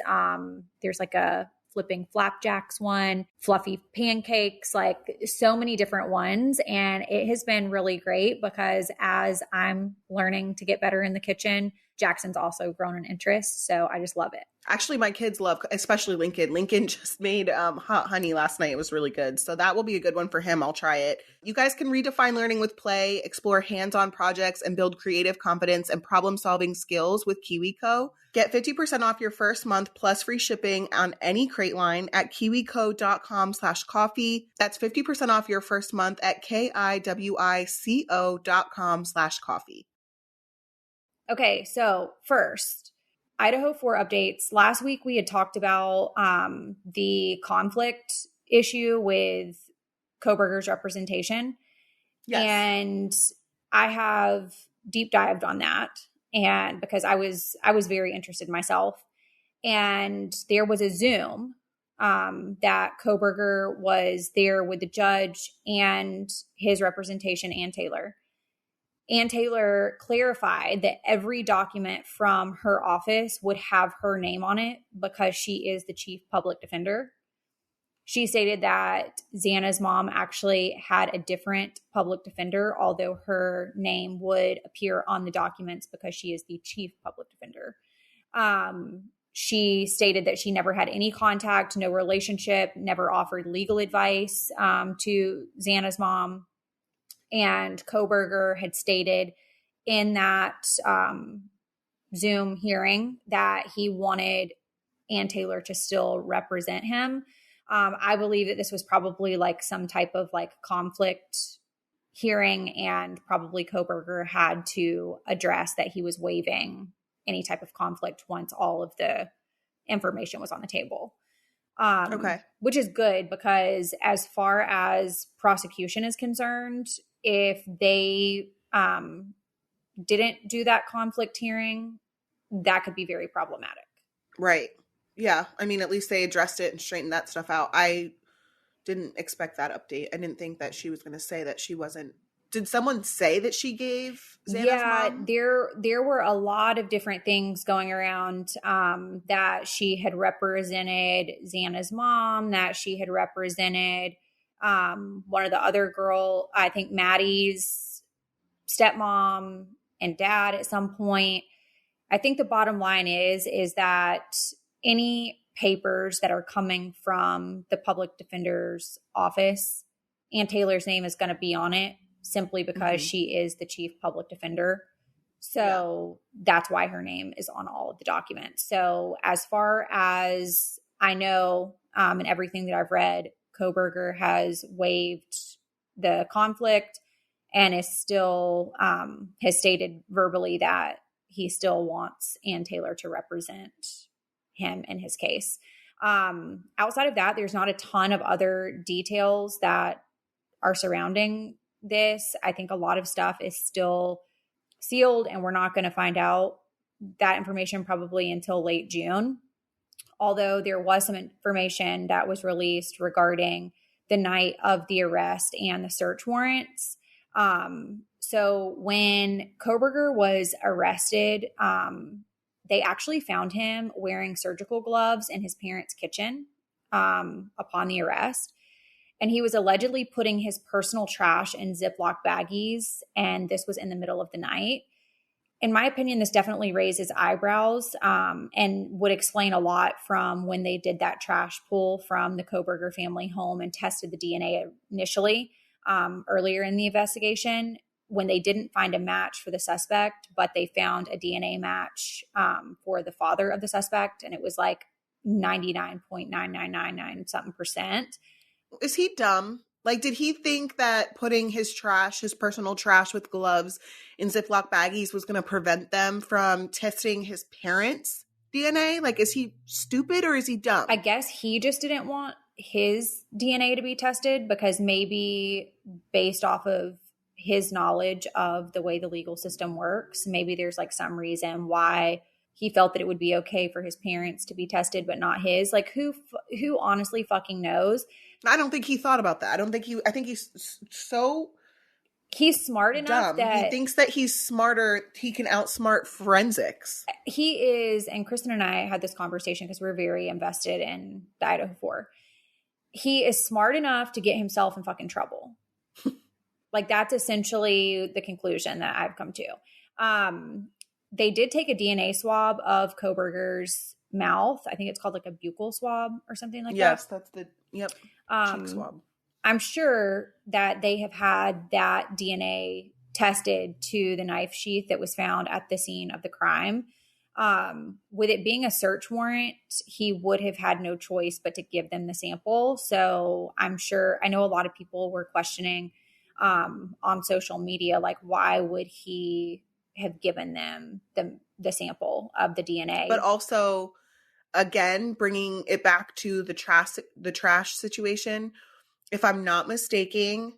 There's like a flipping flapjacks one, fluffy pancakes, like so many different ones. And it has been really great because as I'm learning to get better in the kitchen, Jackson's also grown an interest. So I just love it. Actually, my kids love, especially Lincoln. Lincoln just made hot honey last night. It was really good. So that will be a good one for him. I'll try it. You guys can redefine learning with play, explore hands-on projects, and build creative confidence and problem-solving skills with KiwiCo. Get 50% off your first month plus free shipping on any crate line at kiwico.com/coffee. That's 50% off your first month at kiwico.com/coffee. Okay, so first, Idaho 4 updates. Last week we had talked about the conflict issue with Koberger's representation. Yes. And I have deep dived on that, and because I was very interested myself. And there was a Zoom that Koberger was there with the judge and his representation, Ann Taylor. Ann Taylor clarified that every document from her office would have her name on it because she is the chief public defender. She stated that Xana's mom actually had a different public defender, although her name would appear on the documents because she is the chief public defender. She stated that she never had any contact, no relationship, never offered legal advice to Xana's mom. And Koberger had stated in that Zoom hearing that he wanted Ann Taylor to still represent him. I believe that this was probably like some type of like conflict hearing, and probably Koberger had to address that he was waiving any type of conflict once all of the information was on the table. Okay. Which is good because as far as prosecution is concerned, if they didn't do that conflict hearing, that could be very problematic. Right. Yeah. I mean, at least they addressed it and straightened that stuff out. I didn't expect that update. I didn't think that she was going to say that she wasn't. Did someone say that she gave Xana's mom? There were a lot of different things going around that she had represented Xana's mom, that she had represented one of the other girl, I think Maddie's stepmom and dad at some point. I think the bottom line is that any papers that are coming from the public defender's office, Ann Taylor's name is going to be on it simply because she is the chief public defender. So that's why her name is on all of the documents. So as far as I know, and everything that I've read, Kohberger has waived the conflict and is still has stated verbally that he still wants Ann Taylor to represent him in his case. Outside of that, there's not a ton of other details that are surrounding this. I think a lot of stuff is still sealed, and we're not going to find out that information probably until late June. Although there was some information that was released regarding the night of the arrest and the search warrants. So when Kohberger was arrested, they actually found him wearing surgical gloves in his parents' kitchen upon the arrest. And he was allegedly putting his personal trash in Ziploc baggies, and this was in the middle of the night. In my opinion, this definitely raises eyebrows and would explain a lot from when they did that trash pull from the Kohberger family home and tested the DNA initially earlier in the investigation, when they didn't find a match for the suspect, but they found a DNA match for the father of the suspect, and it was like 99.9999 something percent. Is he dumb? Like, did he think that putting his trash, his personal trash with gloves in Ziploc baggies was going to prevent them from testing his parents' DNA? Like, is he stupid or is he dumb? I guess he just didn't want his DNA to be tested because maybe based off of his knowledge of the way the legal system works, maybe there's like some reason why he felt that it would be okay for his parents to be tested, but not his. Like, who honestly fucking knows? I don't think he thought about that. I think he's so he's smart enough dumb. that He thinks that he's smarter. He can outsmart forensics. He is, and Kristen and I had this conversation because we're very invested in the Idaho 4. He is smart enough to get himself in fucking trouble. Like, that's essentially the conclusion that I've come to. They did take a DNA swab of Kohberger's mouth. I think it's called like a buccal swab or something like that. Yes, that's the, yep, cheek swab. I'm sure that they have had that DNA tested to the knife sheath that was found at the scene of the crime. With it being a search warrant, he would have had no choice but to give them the sample. So I'm sure, I know a lot of people were questioning on social media, like, why would he have given them the sample of the DNA? But also, again, bringing it back to the trash situation. If I'm not mistaken,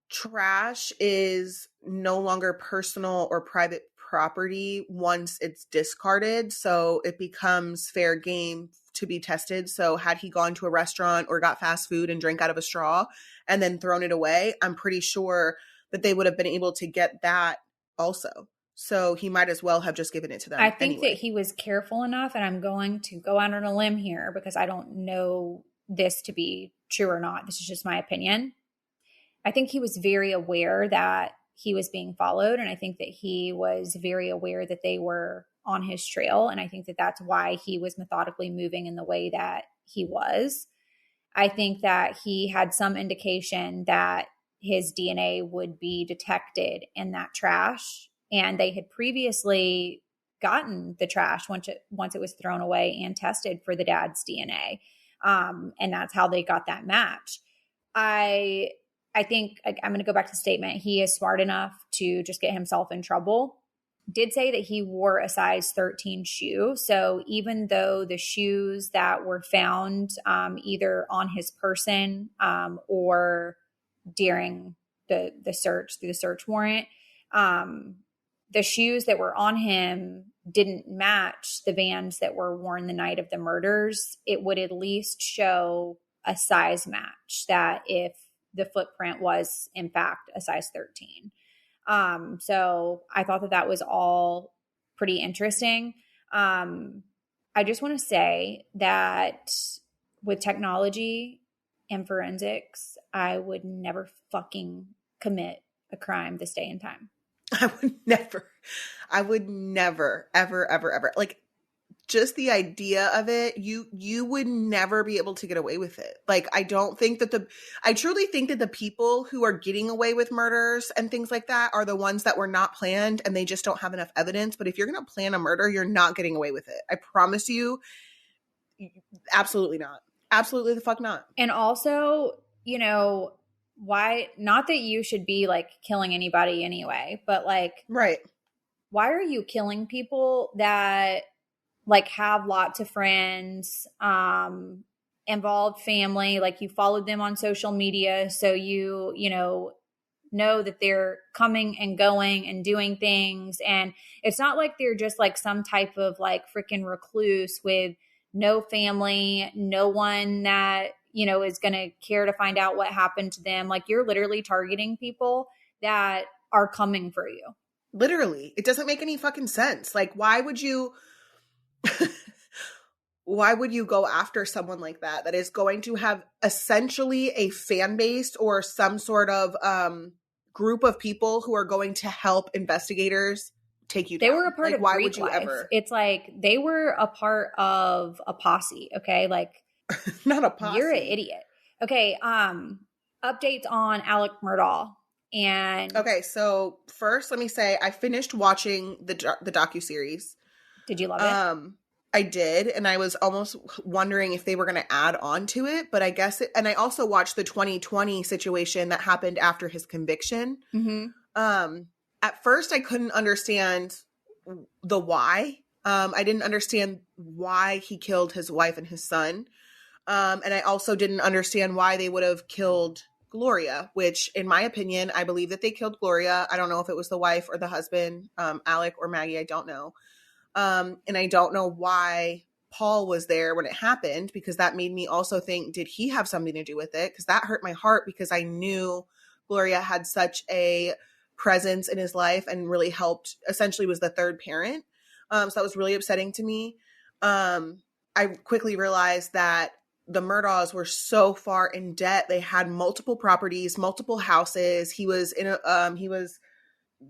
trash is no longer personal or private property once it's discarded. So it becomes fair game to be tested. So had he gone to a restaurant or got fast food and drank out of a straw and then thrown it away, I'm pretty sure that they would have been able to get that also. So he might as well have just given it to them. I think anyway. that he was careful enough, and I'm going to go out on a limb here because I don't know this to be true or not. This is just my opinion. I think he was very aware that he was being followed, and I think that he was very aware that they were on his trail, and I think that that's why he was methodically moving in the way that he was. I think that he had some indication that his DNA would be detected in that trash, and they had previously gotten the trash once it was thrown away and tested for the dad's DNA. And that's how they got that match. I think I'm going to go back to the statement. He is smart enough to just get himself in trouble. Did say that he wore a size 13 shoe. So even though the shoes that were found either on his person or during the search through the search warrant, the shoes that were on him didn't match the Vans that were worn the night of the murders. It would at least show a size match, that if the footprint was in fact a size 13. So I thought that was all pretty interesting. I just want to say that with technology and forensics, I would never fucking commit a crime this day and time. I would never, ever, ever. Like, just the idea of it, you would never be able to get away with it. Like, I truly think that the people who are getting away with murders and things like that are the ones that were not planned and they just don't have enough evidence. But if you're going to plan a murder, you're not getting away with it. I promise you. Absolutely not. Absolutely the fuck not. And also, you know, why, not that you should be like killing anybody anyway, but like, right. Why are you killing people that like have lots of friends, involved family, like you followed them on social media. So you know that they're coming and going and doing things. And it's not like they're just like some type of like freaking recluse with no family, no one that, you know, is going to care to find out what happened to them. Like you're literally targeting people that are coming for you. Literally. It doesn't make any fucking sense. Like, why would you go after someone like that is going to have essentially a fan base or some sort of group of people who are going to help investigators take you down? They were a part like, of why Greek would you life. ever? It's like they were a part of a posse, okay? Like not a posse. You're an idiot. Okay, updates on Alec Murdaugh. And okay, so first let me say I finished watching the docuseries. Did you love it? I did, and I was almost wondering if they were going to add on to it, but I guess and I also watched the 2020 situation that happened after his conviction. Mm-hmm. At first I couldn't understand the why. I didn't understand why he killed his wife and his son. And I also didn't understand why they would have killed Gloria, which in my opinion, I believe that they killed Gloria. I don't know if it was the wife or the husband, Alec or Maggie. I don't know. And I don't know why Paul was there when it happened, because that made me also think, did he have something to do with it? Because that hurt my heart, because I knew Gloria had such a presence in his life and really helped, essentially was the third parent. So that was really upsetting to me. I quickly realized that the Murdaughs were so far in debt. They had multiple properties, multiple houses. He was in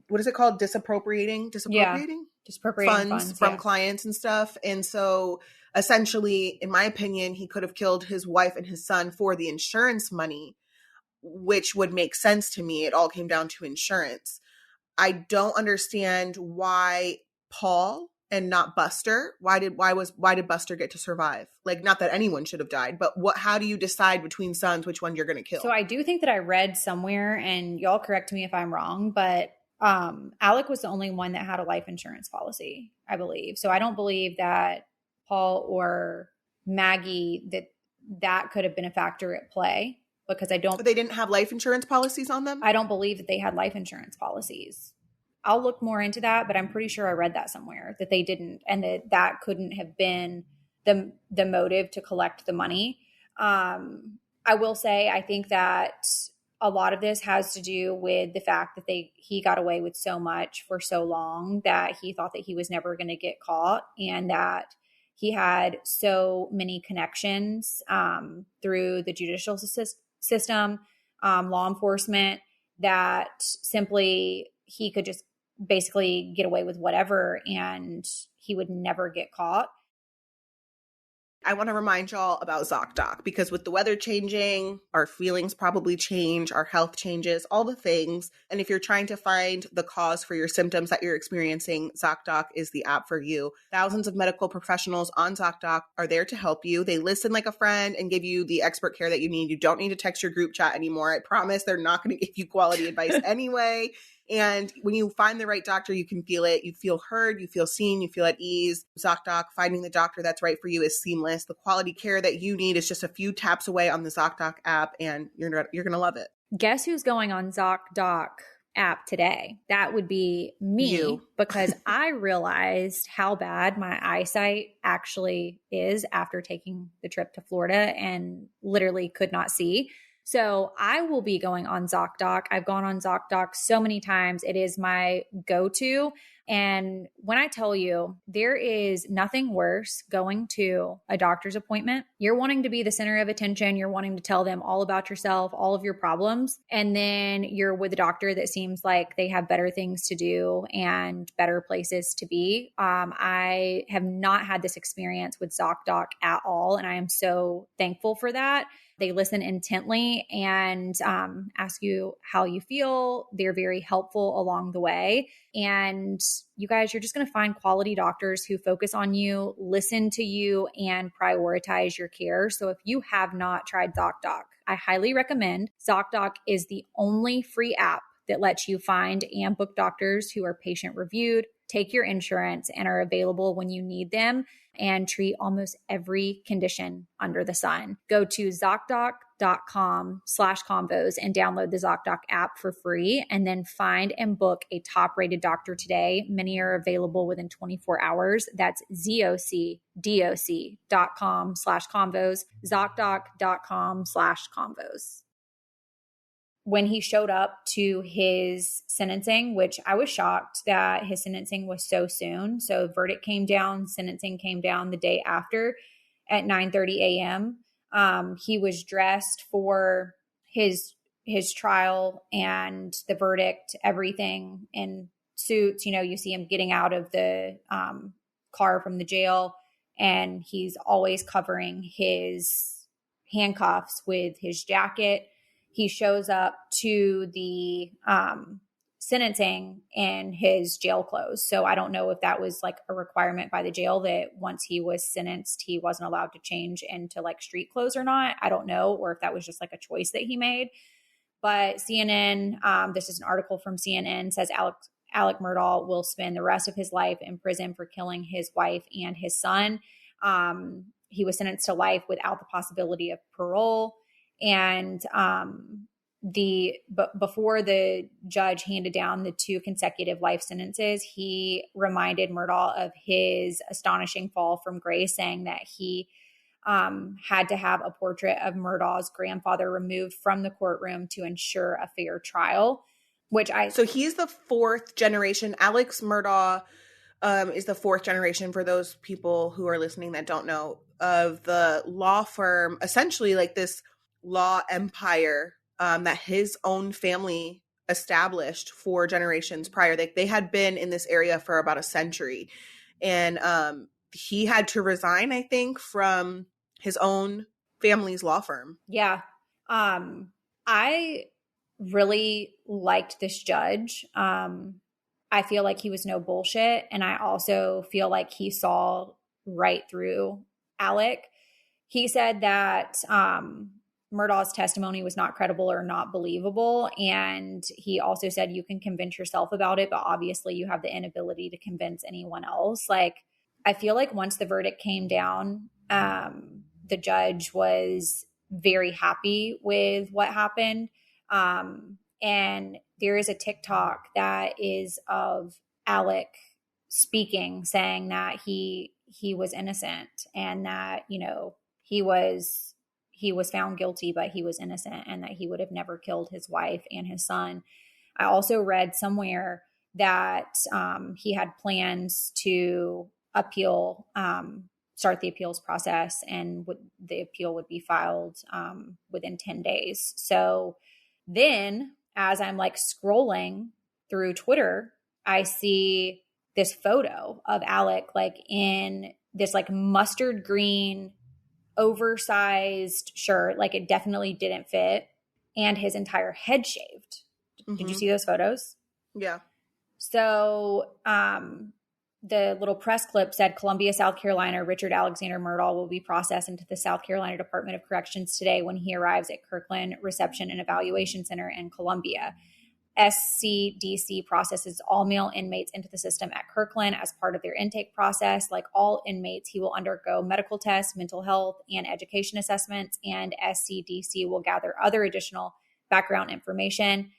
what is it called? Disappropriating funds from clients and stuff. And so essentially, in my opinion, he could have killed his wife and his son for the insurance money, which would make sense to me. It all came down to insurance. I don't understand why Paul and not Buster. Why did Buster get to survive? Like, not that anyone should have died, but how do you decide between sons which one you're going to kill? So I do think that I read somewhere, and y'all correct me if I'm wrong, but Alec was the only one that had a life insurance policy, I believe. So I don't believe that Paul or Maggie, that could have been a factor at play, because But they didn't have life insurance policies on them? I don't believe that they had life insurance policies. I'll look more into that, but I'm pretty sure I read that somewhere that they didn't, and that couldn't have been the motive to collect the money. I will say, I think that a lot of this has to do with the fact that he got away with so much for so long that he thought that he was never going to get caught, and that he had so many connections through the judicial system, law enforcement, that simply he could just basically get away with whatever and he would never get caught. I want to remind y'all about ZocDoc, because with the weather changing, our feelings probably change, our health changes, all the things. And if you're trying to find the cause for your symptoms that you're experiencing, ZocDoc is the app for you. Thousands of medical professionals on ZocDoc are there to help you. They listen like a friend and give you the expert care that you need. You don't need to text your group chat anymore. I promise they're not going to give you quality advice anyway. And when you find the right doctor, you can feel it. You feel heard, you feel seen, you feel at ease. ZocDoc, finding the doctor that's right for you is seamless. The quality care that you need is just a few taps away on the ZocDoc app, and you're going to love it. Guess who's going on ZocDoc app today? That would be me. You. Because I realized how bad my eyesight actually is after taking the trip to Florida and literally could not see. So I will be going on ZocDoc. I've gone on ZocDoc so many times. It is my go-to. And when I tell you, there is nothing worse going to a doctor's appointment. You're wanting to be the center of attention. You're wanting to tell them all about yourself, all of your problems. And then you're with a doctor that seems like they have better things to do and better places to be. I have not had this experience with ZocDoc at all. And I am so thankful for that. They listen intently and ask you how you feel. They're very helpful along the way. And you guys, you're just going to find quality doctors who focus on you, listen to you, and prioritize your care. So if you have not tried ZocDoc, I highly recommend. ZocDoc is the only free app that lets you find and book doctors who are patient reviewed, take your insurance, and are available when you need them, and treat almost every condition under the sun. Go to ZocDoc.com/convos and download the ZocDoc app for free, and then find and book a top-rated doctor today. Many are available within 24 hours. That's ZocDoc.com/convos, ZocDoc.com/convos. When he showed up to his sentencing, which I was shocked that his sentencing was so soon. So verdict came down, sentencing came down the day after at 9:30 a.m. He was dressed for his trial and the verdict, everything in suits. You know, you see him getting out of the car from the jail, and he's always covering his handcuffs with his jacket. He shows up to the sentencing in his jail clothes. So I don't know if that was like a requirement by the jail that once he was sentenced, he wasn't allowed to change into like street clothes or not. I don't know, or if that was just like a choice that he made. But CNN, this is an article from CNN, says Alec Murdaugh will spend the rest of his life in prison for killing his wife and his son. He was sentenced to life without the possibility of parole. And before the judge handed down the 2 consecutive life sentences, he reminded Murdaugh of his astonishing fall from grace, saying that he had to have a portrait of Murdaugh's grandfather removed from the courtroom to ensure a fair trial. So he's the 4th generation. Alex Murdaugh is the 4th generation, for those people who are listening that don't know, of the law firm, essentially like this law empire that his own family established 4 generations prior. They had been in this area for about a century. And he had to resign, I think, from his own family's law firm. Yeah. I really liked this judge. I feel like he was no bullshit. And I also feel like he saw right through Alec. He said that Murdaugh's testimony was not credible or not believable. And he also said you can convince yourself about it, but obviously you have the inability to convince anyone else. Like, I feel like once the verdict came down, the judge was very happy with what happened. And there is a TikTok that is of Alec speaking, saying that he was innocent and that, you know, he was found guilty, but he was innocent, and that he would have never killed his wife and his son. I also read somewhere that he had plans to appeal, start the appeals process, and the appeal would be filed within 10 days. So then, as I'm like scrolling through Twitter, I see this photo of Alec like in this like mustard green oversized shirt, like it definitely didn't fit, and his entire head shaved. Mm-hmm. Did you see those photos? Yeah. So the little press clip said Columbia, South Carolina, Richard Alexander Murdaugh will be processed into the South Carolina Department of Corrections today when he arrives at Kirkland Reception and Evaluation Center in Columbia. SCDC processes all male inmates into the system at Kirkland as part of their intake process. Like all inmates, he will undergo medical tests, mental health, and education assessments, and SCDC will gather other additional background information.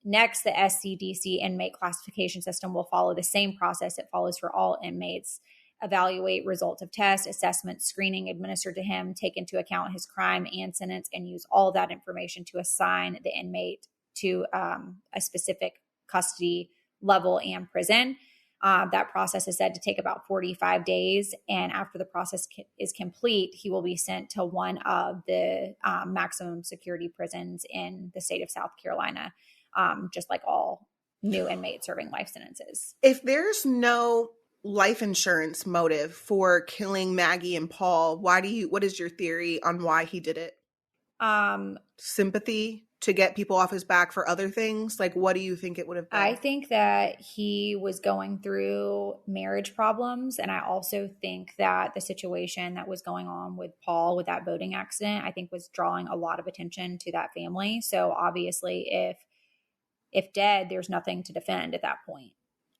Next, the SCDC inmate classification system will follow the same process it follows for all inmates. evaluate results of tests, assessment, screening administered to him, take into account his crime and sentence, and use all of that information to assign the inmate to a specific custody level and prison. That process is said to take about 45 days. And after the process is complete, he will be sent to one of the maximum security prisons in the state of South Carolina, just like all new inmates serving life sentences. If there's no life insurance motive for killing Maggie and Paul, what is your theory on why he did it? Sympathy to get people off his back for other things? Like, what do you think it would have been? I think that he was going through marriage problems. And I also think that the situation that was going on with Paul with that boating accident, I think was drawing a lot of attention to that family. So obviously if dead, there's nothing to defend at that point.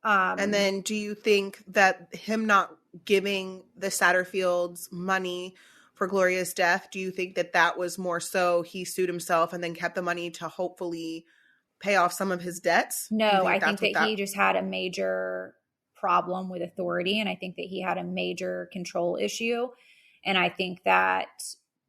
And then do you think that him not giving the Satterfields money for Gloria's death, do you think that was more so he sued himself and then kept the money to hopefully pay off some of his debts? No, I think that he just had a major problem with authority, and I think that he had a major control issue, and I think that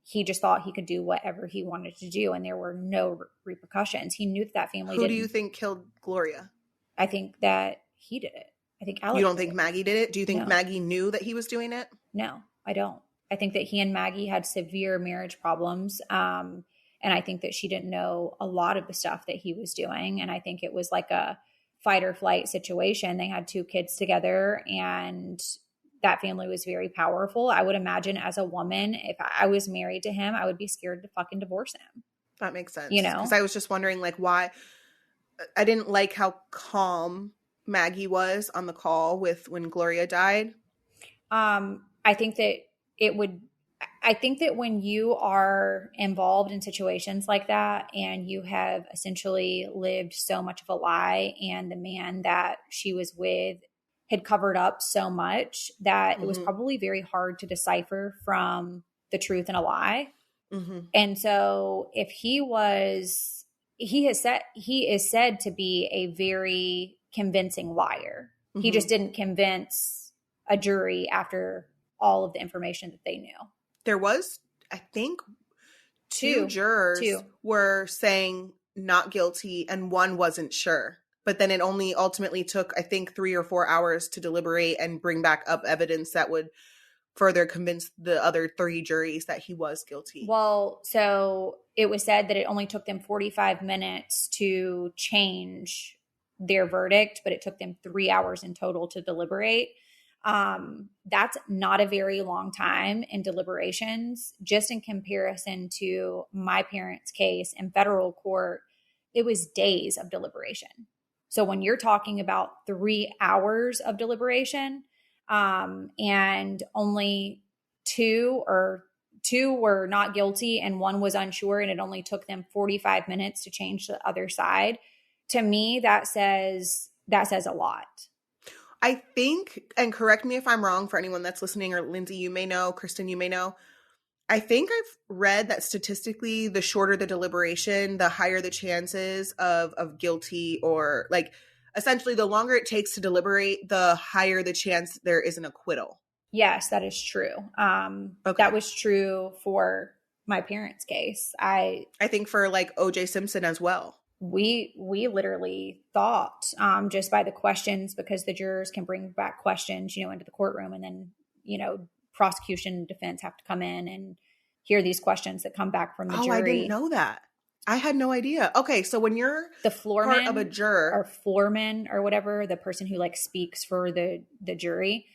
he just thought he could do whatever he wanted to do, and there were no repercussions. He knew that family didn't. Who do you think killed Gloria? I think that he did it. I think Alex. You don't think Maggie did it? Do you think No. Maggie knew that he was doing it? No, I don't. I think that he and Maggie had severe marriage problems. And I think that she didn't know a lot of the stuff that he was doing. And I think it was like a fight or flight situation. They had 2 kids together, and that family was very powerful. I would imagine as a woman, if I was married to him, I would be scared to fucking divorce him. That makes sense. You know? Because I was just wondering, like, why I didn't like how calm Maggie was on the call when Gloria died. I think that when you are involved in situations like that and you have essentially lived so much of a lie, and the man that she was with had covered up so much that it was probably very hard to decipher from the truth and a lie. Mm-hmm. And so if he is said to be a very convincing liar. Mm-hmm. He just didn't convince a jury after all of the information that they knew. There was, I think, two jurors were saying not guilty and one wasn't sure. But then it only ultimately took, I think, 3 or 4 hours to deliberate and bring back up evidence that would further convince the other 3 juries that he was guilty. Well, so it was said that it only took them 45 minutes to change their verdict, but it took them 3 hours in total to deliberate. That's not a very long time in deliberations. Just in comparison to my parents' case in federal court, it was days of deliberation. So when you're talking about 3 hours of deliberation, and only two were not guilty and one was unsure, and it only took them 45 minutes to change the other side, to me, that says a lot. I think, and correct me if I'm wrong for anyone that's listening, or Lindsie, you may know, Kristen, you may know, I think I've read that statistically, the shorter the deliberation, the higher the chances of guilty, or like essentially the longer it takes to deliberate, the higher the chance there is an acquittal. Yes, that is true. Okay. That was true for my parents' case. I think for like O.J. Simpson as well. We literally thought, just by the questions, because the jurors can bring back questions, into the courtroom, and then, prosecution and defense have to come in and hear these questions that come back from the jury. I didn't know that. I had no idea. Okay, so when you're the floorman part of a juror or floorman or whatever, the person who like speaks for the jury,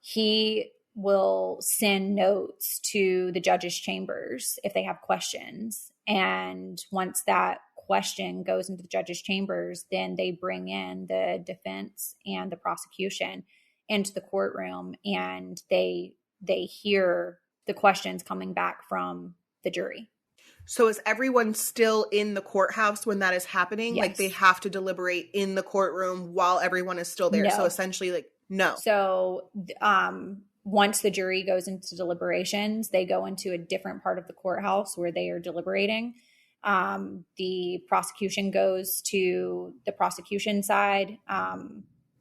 he will send notes to the judges' chambers if they have questions. And once that question goes into the judges' chambers, then they bring in the defense and the prosecution into the courtroom, and they hear the questions coming back from the jury. So is everyone still in the courthouse when that is happening? Yes. Like they have to deliberate in the courtroom while everyone is still there. No. So essentially no. So once the jury goes into deliberations, they go into a different part of the courthouse where they are deliberating. The prosecution goes to the prosecution side.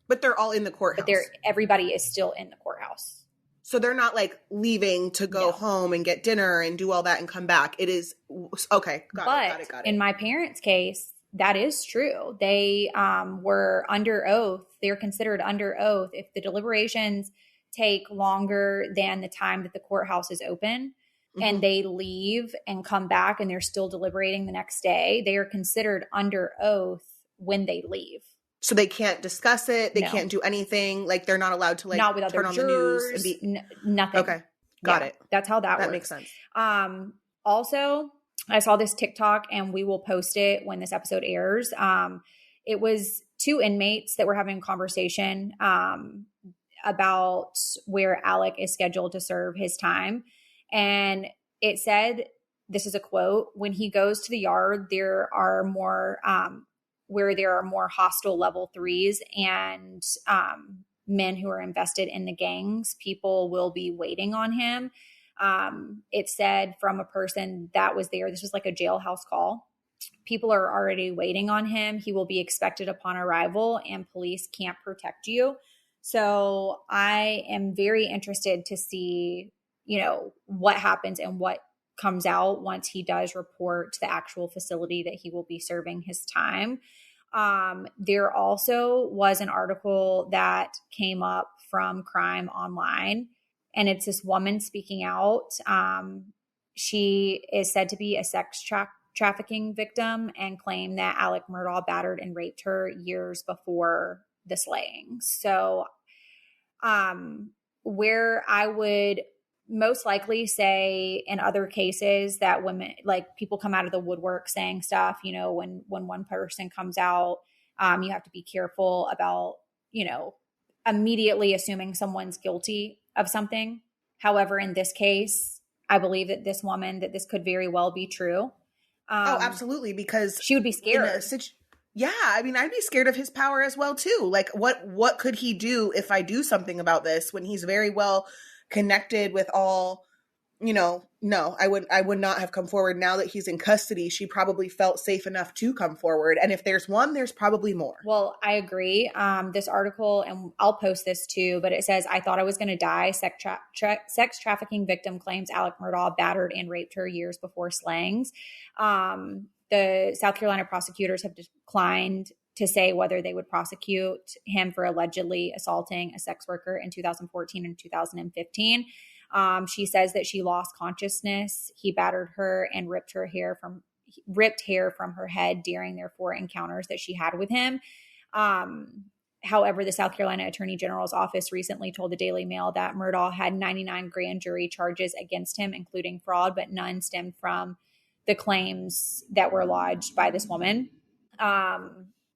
But they're all in the courthouse. But everybody is still in the courthouse. So they're not like leaving to go home and get dinner and do all that and come back. It is okay. Got it. In my parents' case, that is true. They were under oath. They're considered under oath. If the deliberations take longer than the time that the courthouse is open and they leave and come back and they're still deliberating the next day, they are considered under oath when they leave. So they can't discuss it. They can't do anything. Like they're not allowed to like not with other turn on jurors, the news. Nothing. Okay. Got it. That's how that works. That makes sense. Also, I saw this TikTok and we will post it when this episode airs. It was 2 inmates that were having a conversation about where Alec is scheduled to serve his time. And it said, this is a quote, when he goes to the yard, there are more where there are more hostile level 3s and men who are invested in the gangs, people will be waiting on him. It said from a person that was there, this was like a jailhouse call. People are already waiting on him. He will be expected upon arrival and police can't protect you. So I am very interested to see, what happens and what comes out once he does report to the actual facility that he will be serving his time. There also was an article that came up from Crime Online, and it's this woman speaking out. She is said to be a sex trafficking victim and claimed that Alec Murdaugh battered and raped her years before the slaying. So where I would most likely say in other cases that women, like people come out of the woodwork saying stuff, when one person comes out, you have to be careful about, immediately assuming someone's guilty of something. However, in this case, I believe that this could very well be true. Absolutely. Because she would be scared. Yeah. I mean, I'd be scared of his power as well too. Like what could he do if I do something about this when he's very well connected with all, no, I would not have come forward. Now that he's in custody, she probably felt safe enough to come forward. And if there's one, there's probably more. Well, I agree. This article, and I'll post this too, but it says, I thought I was going to die. Sex trafficking victim claims Alec Murdaugh battered and raped her years before slayings. The South Carolina prosecutors have declined to say whether they would prosecute him for allegedly assaulting a sex worker in 2014 and 2015. She says that she lost consciousness. He battered her and ripped hair from her head during their 4 encounters that she had with him. However, the South Carolina Attorney General's office recently told the Daily Mail that Murdaugh had 99 grand jury charges against him, including fraud, but none stemmed from the claims that were lodged by this woman.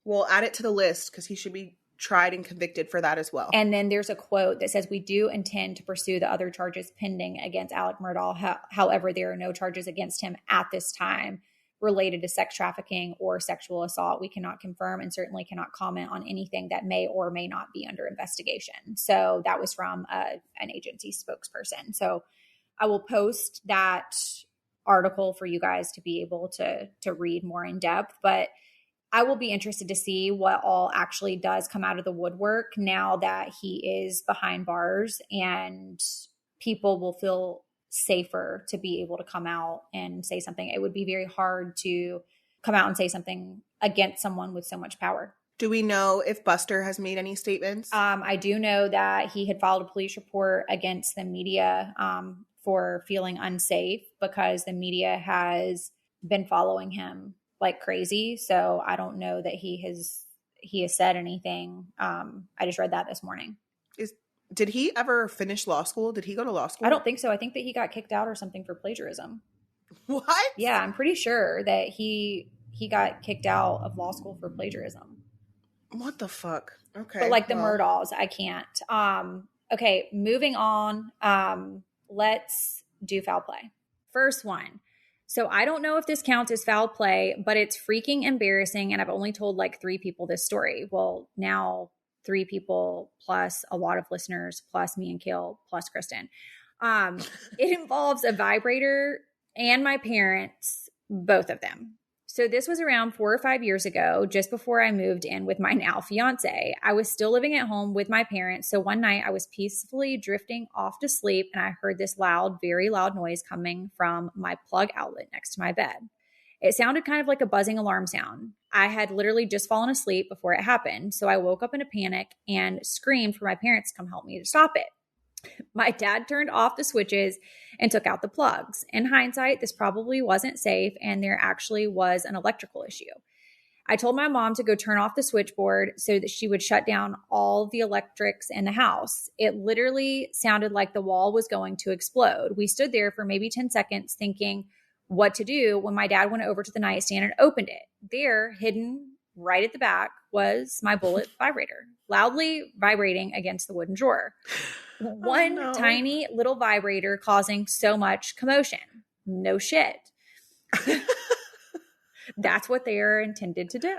We'll add it to the list because he should be tried and convicted for that as well. And then there's a quote that says, we do intend to pursue the other charges pending against Alec Murdaugh. However, there are no charges against him at this time related to sex trafficking or sexual assault. We cannot confirm and certainly cannot comment on anything that may or may not be under investigation. So that was from an agency spokesperson. So I will post that article for you guys to be able to read more in depth, but I will be interested to see what all actually does come out of the woodwork now that he is behind bars, and people will feel safer to be able to come out and say something. It would be very hard to come out and say something against someone with so much power. Do we know if Buster has made any statements? I do know that he had filed a police report against the media for feeling unsafe because the media has been following him like crazy. So I don't know that he has said anything. I just read that this morning. Did he ever finish law school? Did he go to law school? I don't think so. I think that he got kicked out or something for plagiarism. What? Yeah, I'm pretty sure that he got kicked out of law school for plagiarism. What the fuck? Okay. But like the Murdaughs, I can't. Okay, moving on. Let's do foul play. First one. So I don't know if this counts as foul play, but it's freaking embarrassing. And I've only told like 3 people this story. Well, now 3 people plus a lot of listeners, plus me and Kale, plus Kristen. It involves a vibrator and my parents, both of them. So this was around 4 or 5 years ago, just before I moved in with my now fiance. I was still living at home with my parents. So one night I was peacefully drifting off to sleep and I heard this loud, very loud noise coming from my plug outlet next to my bed. It sounded kind of like a buzzing alarm sound. I had literally just fallen asleep before it happened. So I woke up in a panic and screamed for my parents to come help me to stop it. My dad turned off the switches and took out the plugs. In hindsight, this probably wasn't safe and there actually was an electrical issue. I told my mom to go turn off the switchboard so that she would shut down all the electrics in the house. It literally sounded like the wall was going to explode. We stood there for maybe 10 seconds thinking what to do when my dad went over to the nightstand and opened it. There, hidden right at the back, was my bullet vibrator, loudly vibrating against the wooden drawer. One tiny little vibrator causing so much commotion. No shit. That's what they are intended to do.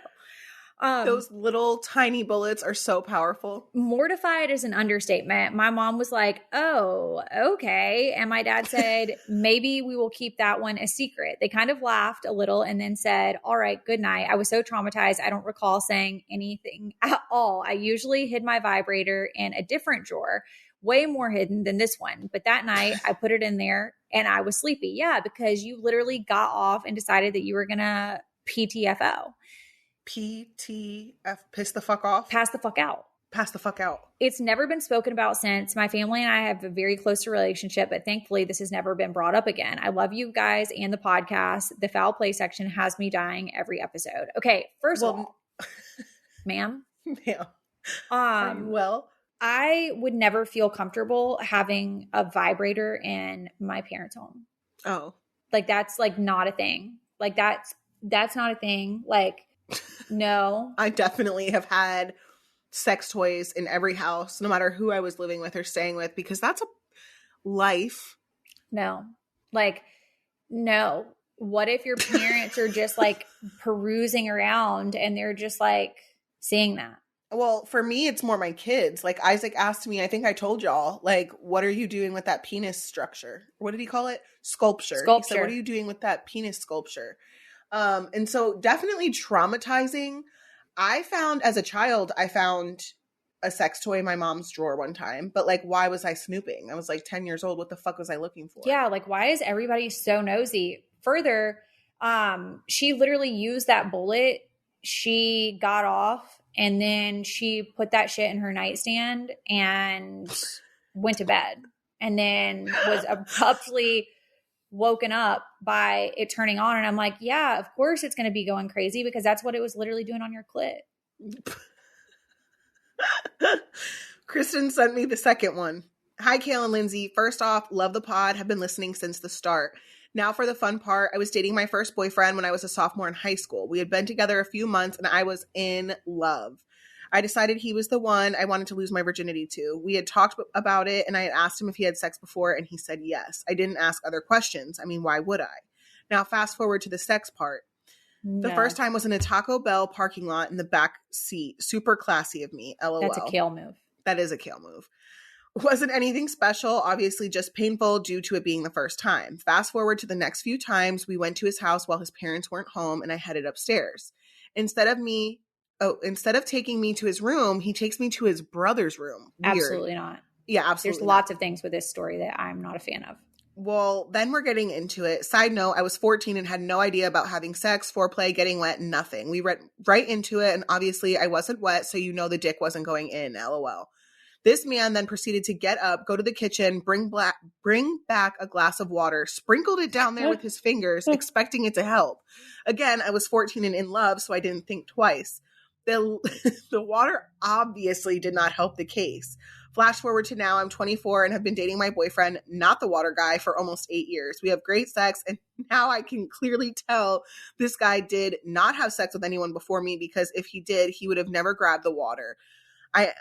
Those little tiny bullets are so powerful. Mortified is an understatement. My mom was like, oh, okay. And my dad said, maybe we will keep that one a secret. They kind of laughed a little and then said, all right, good night. I was so traumatized. I don't recall saying anything at all. I usually hid my vibrator in a different drawer, way more hidden than this one. But that night I put it in there and I was sleepy. Yeah, because you literally got off and decided that you were going to PTFO. PTF, piss the fuck off? Pass the fuck out. Pass the fuck out. It's never been spoken about since. My family and I have a very close relationship, but thankfully this has never been brought up again. I love you guys and the podcast. The foul play section has me dying every episode. Okay, first of all, ma'am. Ma'am. Are you well? I would never feel comfortable having a vibrator in my parents' home. Oh. Like that's like not a thing. Like that's not a thing. Like, no. I definitely have had sex toys in every house, no matter who I was living with or staying with, because that's a life. No. Like, no. What if your parents are just like perusing around and they're just like seeing that? Well, for me, it's more my kids. Like Isaac asked me, I think I told y'all, like, what are you doing with that penis structure? What did he call it? Sculpture. He said, what are you doing with that penis sculpture? And so definitely traumatizing. I found as a child, I found a sex toy in my mom's drawer one time, but like, why was I snooping? I was like 10 years old. What the fuck was I looking for? Yeah. Like, why is everybody so nosy? Further, she literally used that bullet. She got off and then she put that shit in her nightstand and went to bed and then was abruptly woken up by it turning on. And I'm like, yeah, of course it's going to be going crazy because that's what it was literally doing on your clit. Kristen sent me the second one. Hi, Kale and Lindsie. First off, love the pod. Have been listening since the start. Now for the fun part. I was dating my first boyfriend when I was a sophomore in high school. We had been together a few months and I was in love. I decided he was the one I wanted to lose my virginity to. We had talked about it and I had asked him if he had sex before and he said yes. I didn't ask other questions. I mean, why would I? Now fast forward to the sex part. No. The first time was in a Taco Bell parking lot in the back seat. Super classy of me. LOL. That's a Kale move. That is a Kale move. Wasn't anything special, obviously just painful due to it being the first time. Fast forward to the next few times, we went to his house while his parents weren't home and I headed upstairs. Instead of taking me to his room, he takes me to his brother's room. Weird. Absolutely not. Yeah, absolutely. There's lots of things with this story that I'm not a fan of. Well, then we're getting into it. Side note, I was 14 and had no idea about having sex, foreplay, getting wet, nothing. We went right into it and obviously I wasn't wet, so you know the dick wasn't going in, LOL. This man then proceeded to get up, go to the kitchen, bring back a glass of water, sprinkled it down there with his fingers, expecting it to help. Again, I was 14 and in love, so I didn't think twice. The water obviously did not help the case. Flash forward to now, I'm 24 and have been dating my boyfriend, not the water guy, for almost 8 years. We have great sex, and now I can clearly tell this guy did not have sex with anyone before me because if he did, he would have never grabbed the water.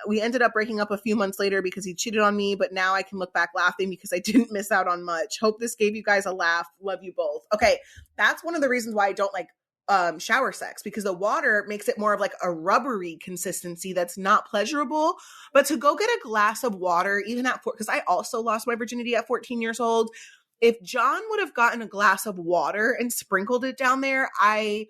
We ended up breaking up a few months later because he cheated on me, but now I can look back laughing because I didn't miss out on much. Hope this gave you guys a laugh. Love you both. Okay, that's one of the reasons why I don't like shower sex, because the water makes it more of like a rubbery consistency that's not pleasurable. But to go get a glass of water, even at because I also lost my virginity at 14 years old. If John would have gotten a glass of water and sprinkled it down there, I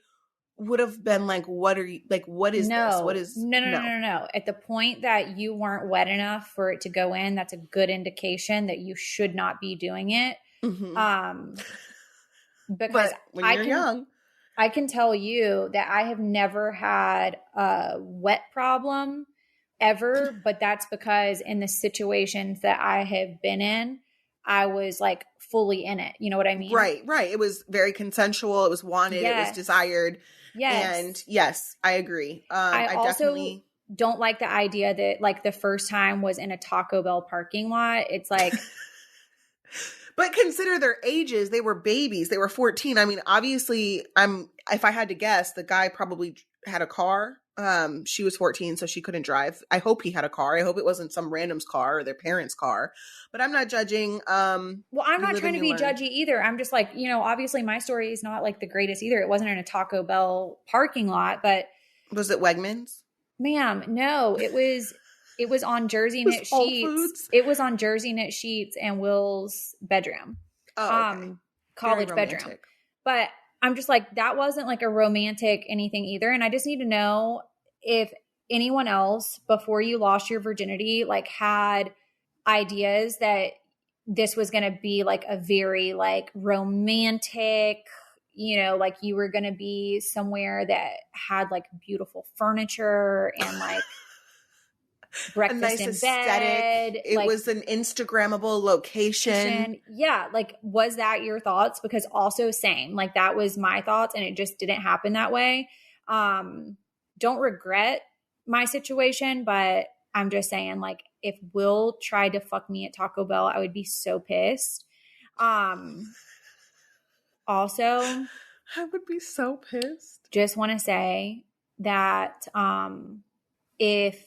would have been like, what are you, like, what is this? What is, no. At the point that you weren't wet enough for it to go in, that's a good indication that you should not be doing it. Mm-hmm. Because but when you're young, I can tell you that I have never had a wet problem ever, but that's because in the situations that I have been in, I was like fully in it. You know what I mean? Right. It was very consensual. It was wanted. It was desired. Yes. And yes, I agree. I also don't like the idea that like the first time was in a Taco Bell parking lot. It's like... But consider their ages. They were babies. They were 14. I mean, obviously, if I had to guess, the guy probably had a car. She was 14, so she couldn't drive. I hope he had a car. I hope it wasn't some random's car or their parents' car. But I'm not judging. Well, I'm not trying to be judgy either. I'm just like, you know, obviously my story is not like the greatest either. It wasn't in a Taco Bell parking lot, but... Was it Wegmans? Ma'am, no. It was on Jersey Knit Sheets. It was on Jersey Knit Sheets and Will's bedroom. Oh, okay. College bedroom. But I'm just like, that wasn't like a romantic anything either. And I just need to know if anyone else before you lost your virginity, like had ideas that this was going to be like a very like romantic, you know, like you were going to be somewhere that had like beautiful furniture and like breakfast nice in aesthetic. Bed. It like, was an Instagrammable location. Yeah. Like, was that your thoughts? Because also same, like that was my thoughts and it just didn't happen that way. Don't regret my situation, but I'm just saying like if Will tried to fuck me at Taco Bell, I would be so pissed. Also, I would be so pissed. Just want to say that if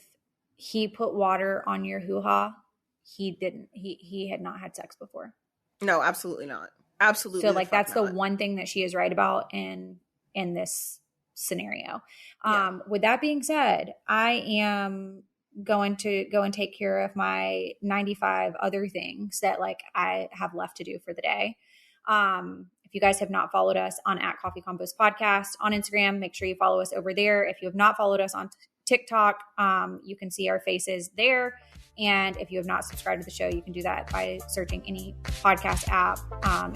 he put water on your hoo-ha, he had not had sex before. No, absolutely not. Absolutely. So like that's the one thing that she is right about in this scenario. Yeah. With that being said, I am going to go and take care of my 95 other things that like I have left to do for the day. If you guys have not followed us on @Coffee Compost Podcast on Instagram, make sure you follow us over there. If you have not followed us on TikTok, you can see our faces there. And if you have not subscribed to the show, you can do that by searching any podcast app.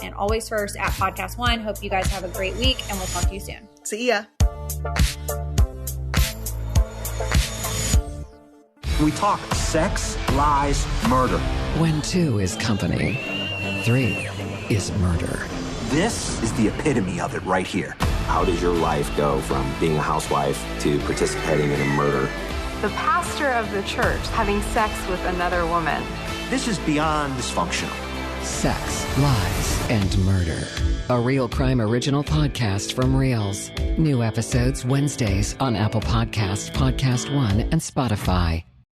And always first at Podcast One. Hope you guys have a great week and we'll talk to you soon. See ya. We talk sex, lies, murder. When 2 is company, 3 is murder. This is the epitome of it right here. How does your life go from being a housewife to participating in a murder? The pastor of the church having sex with another woman. This is beyond dysfunctional. Sex, lies, and murder. A Real Crime original podcast from Reels. New episodes Wednesdays on Apple Podcasts, Podcast One, and Spotify.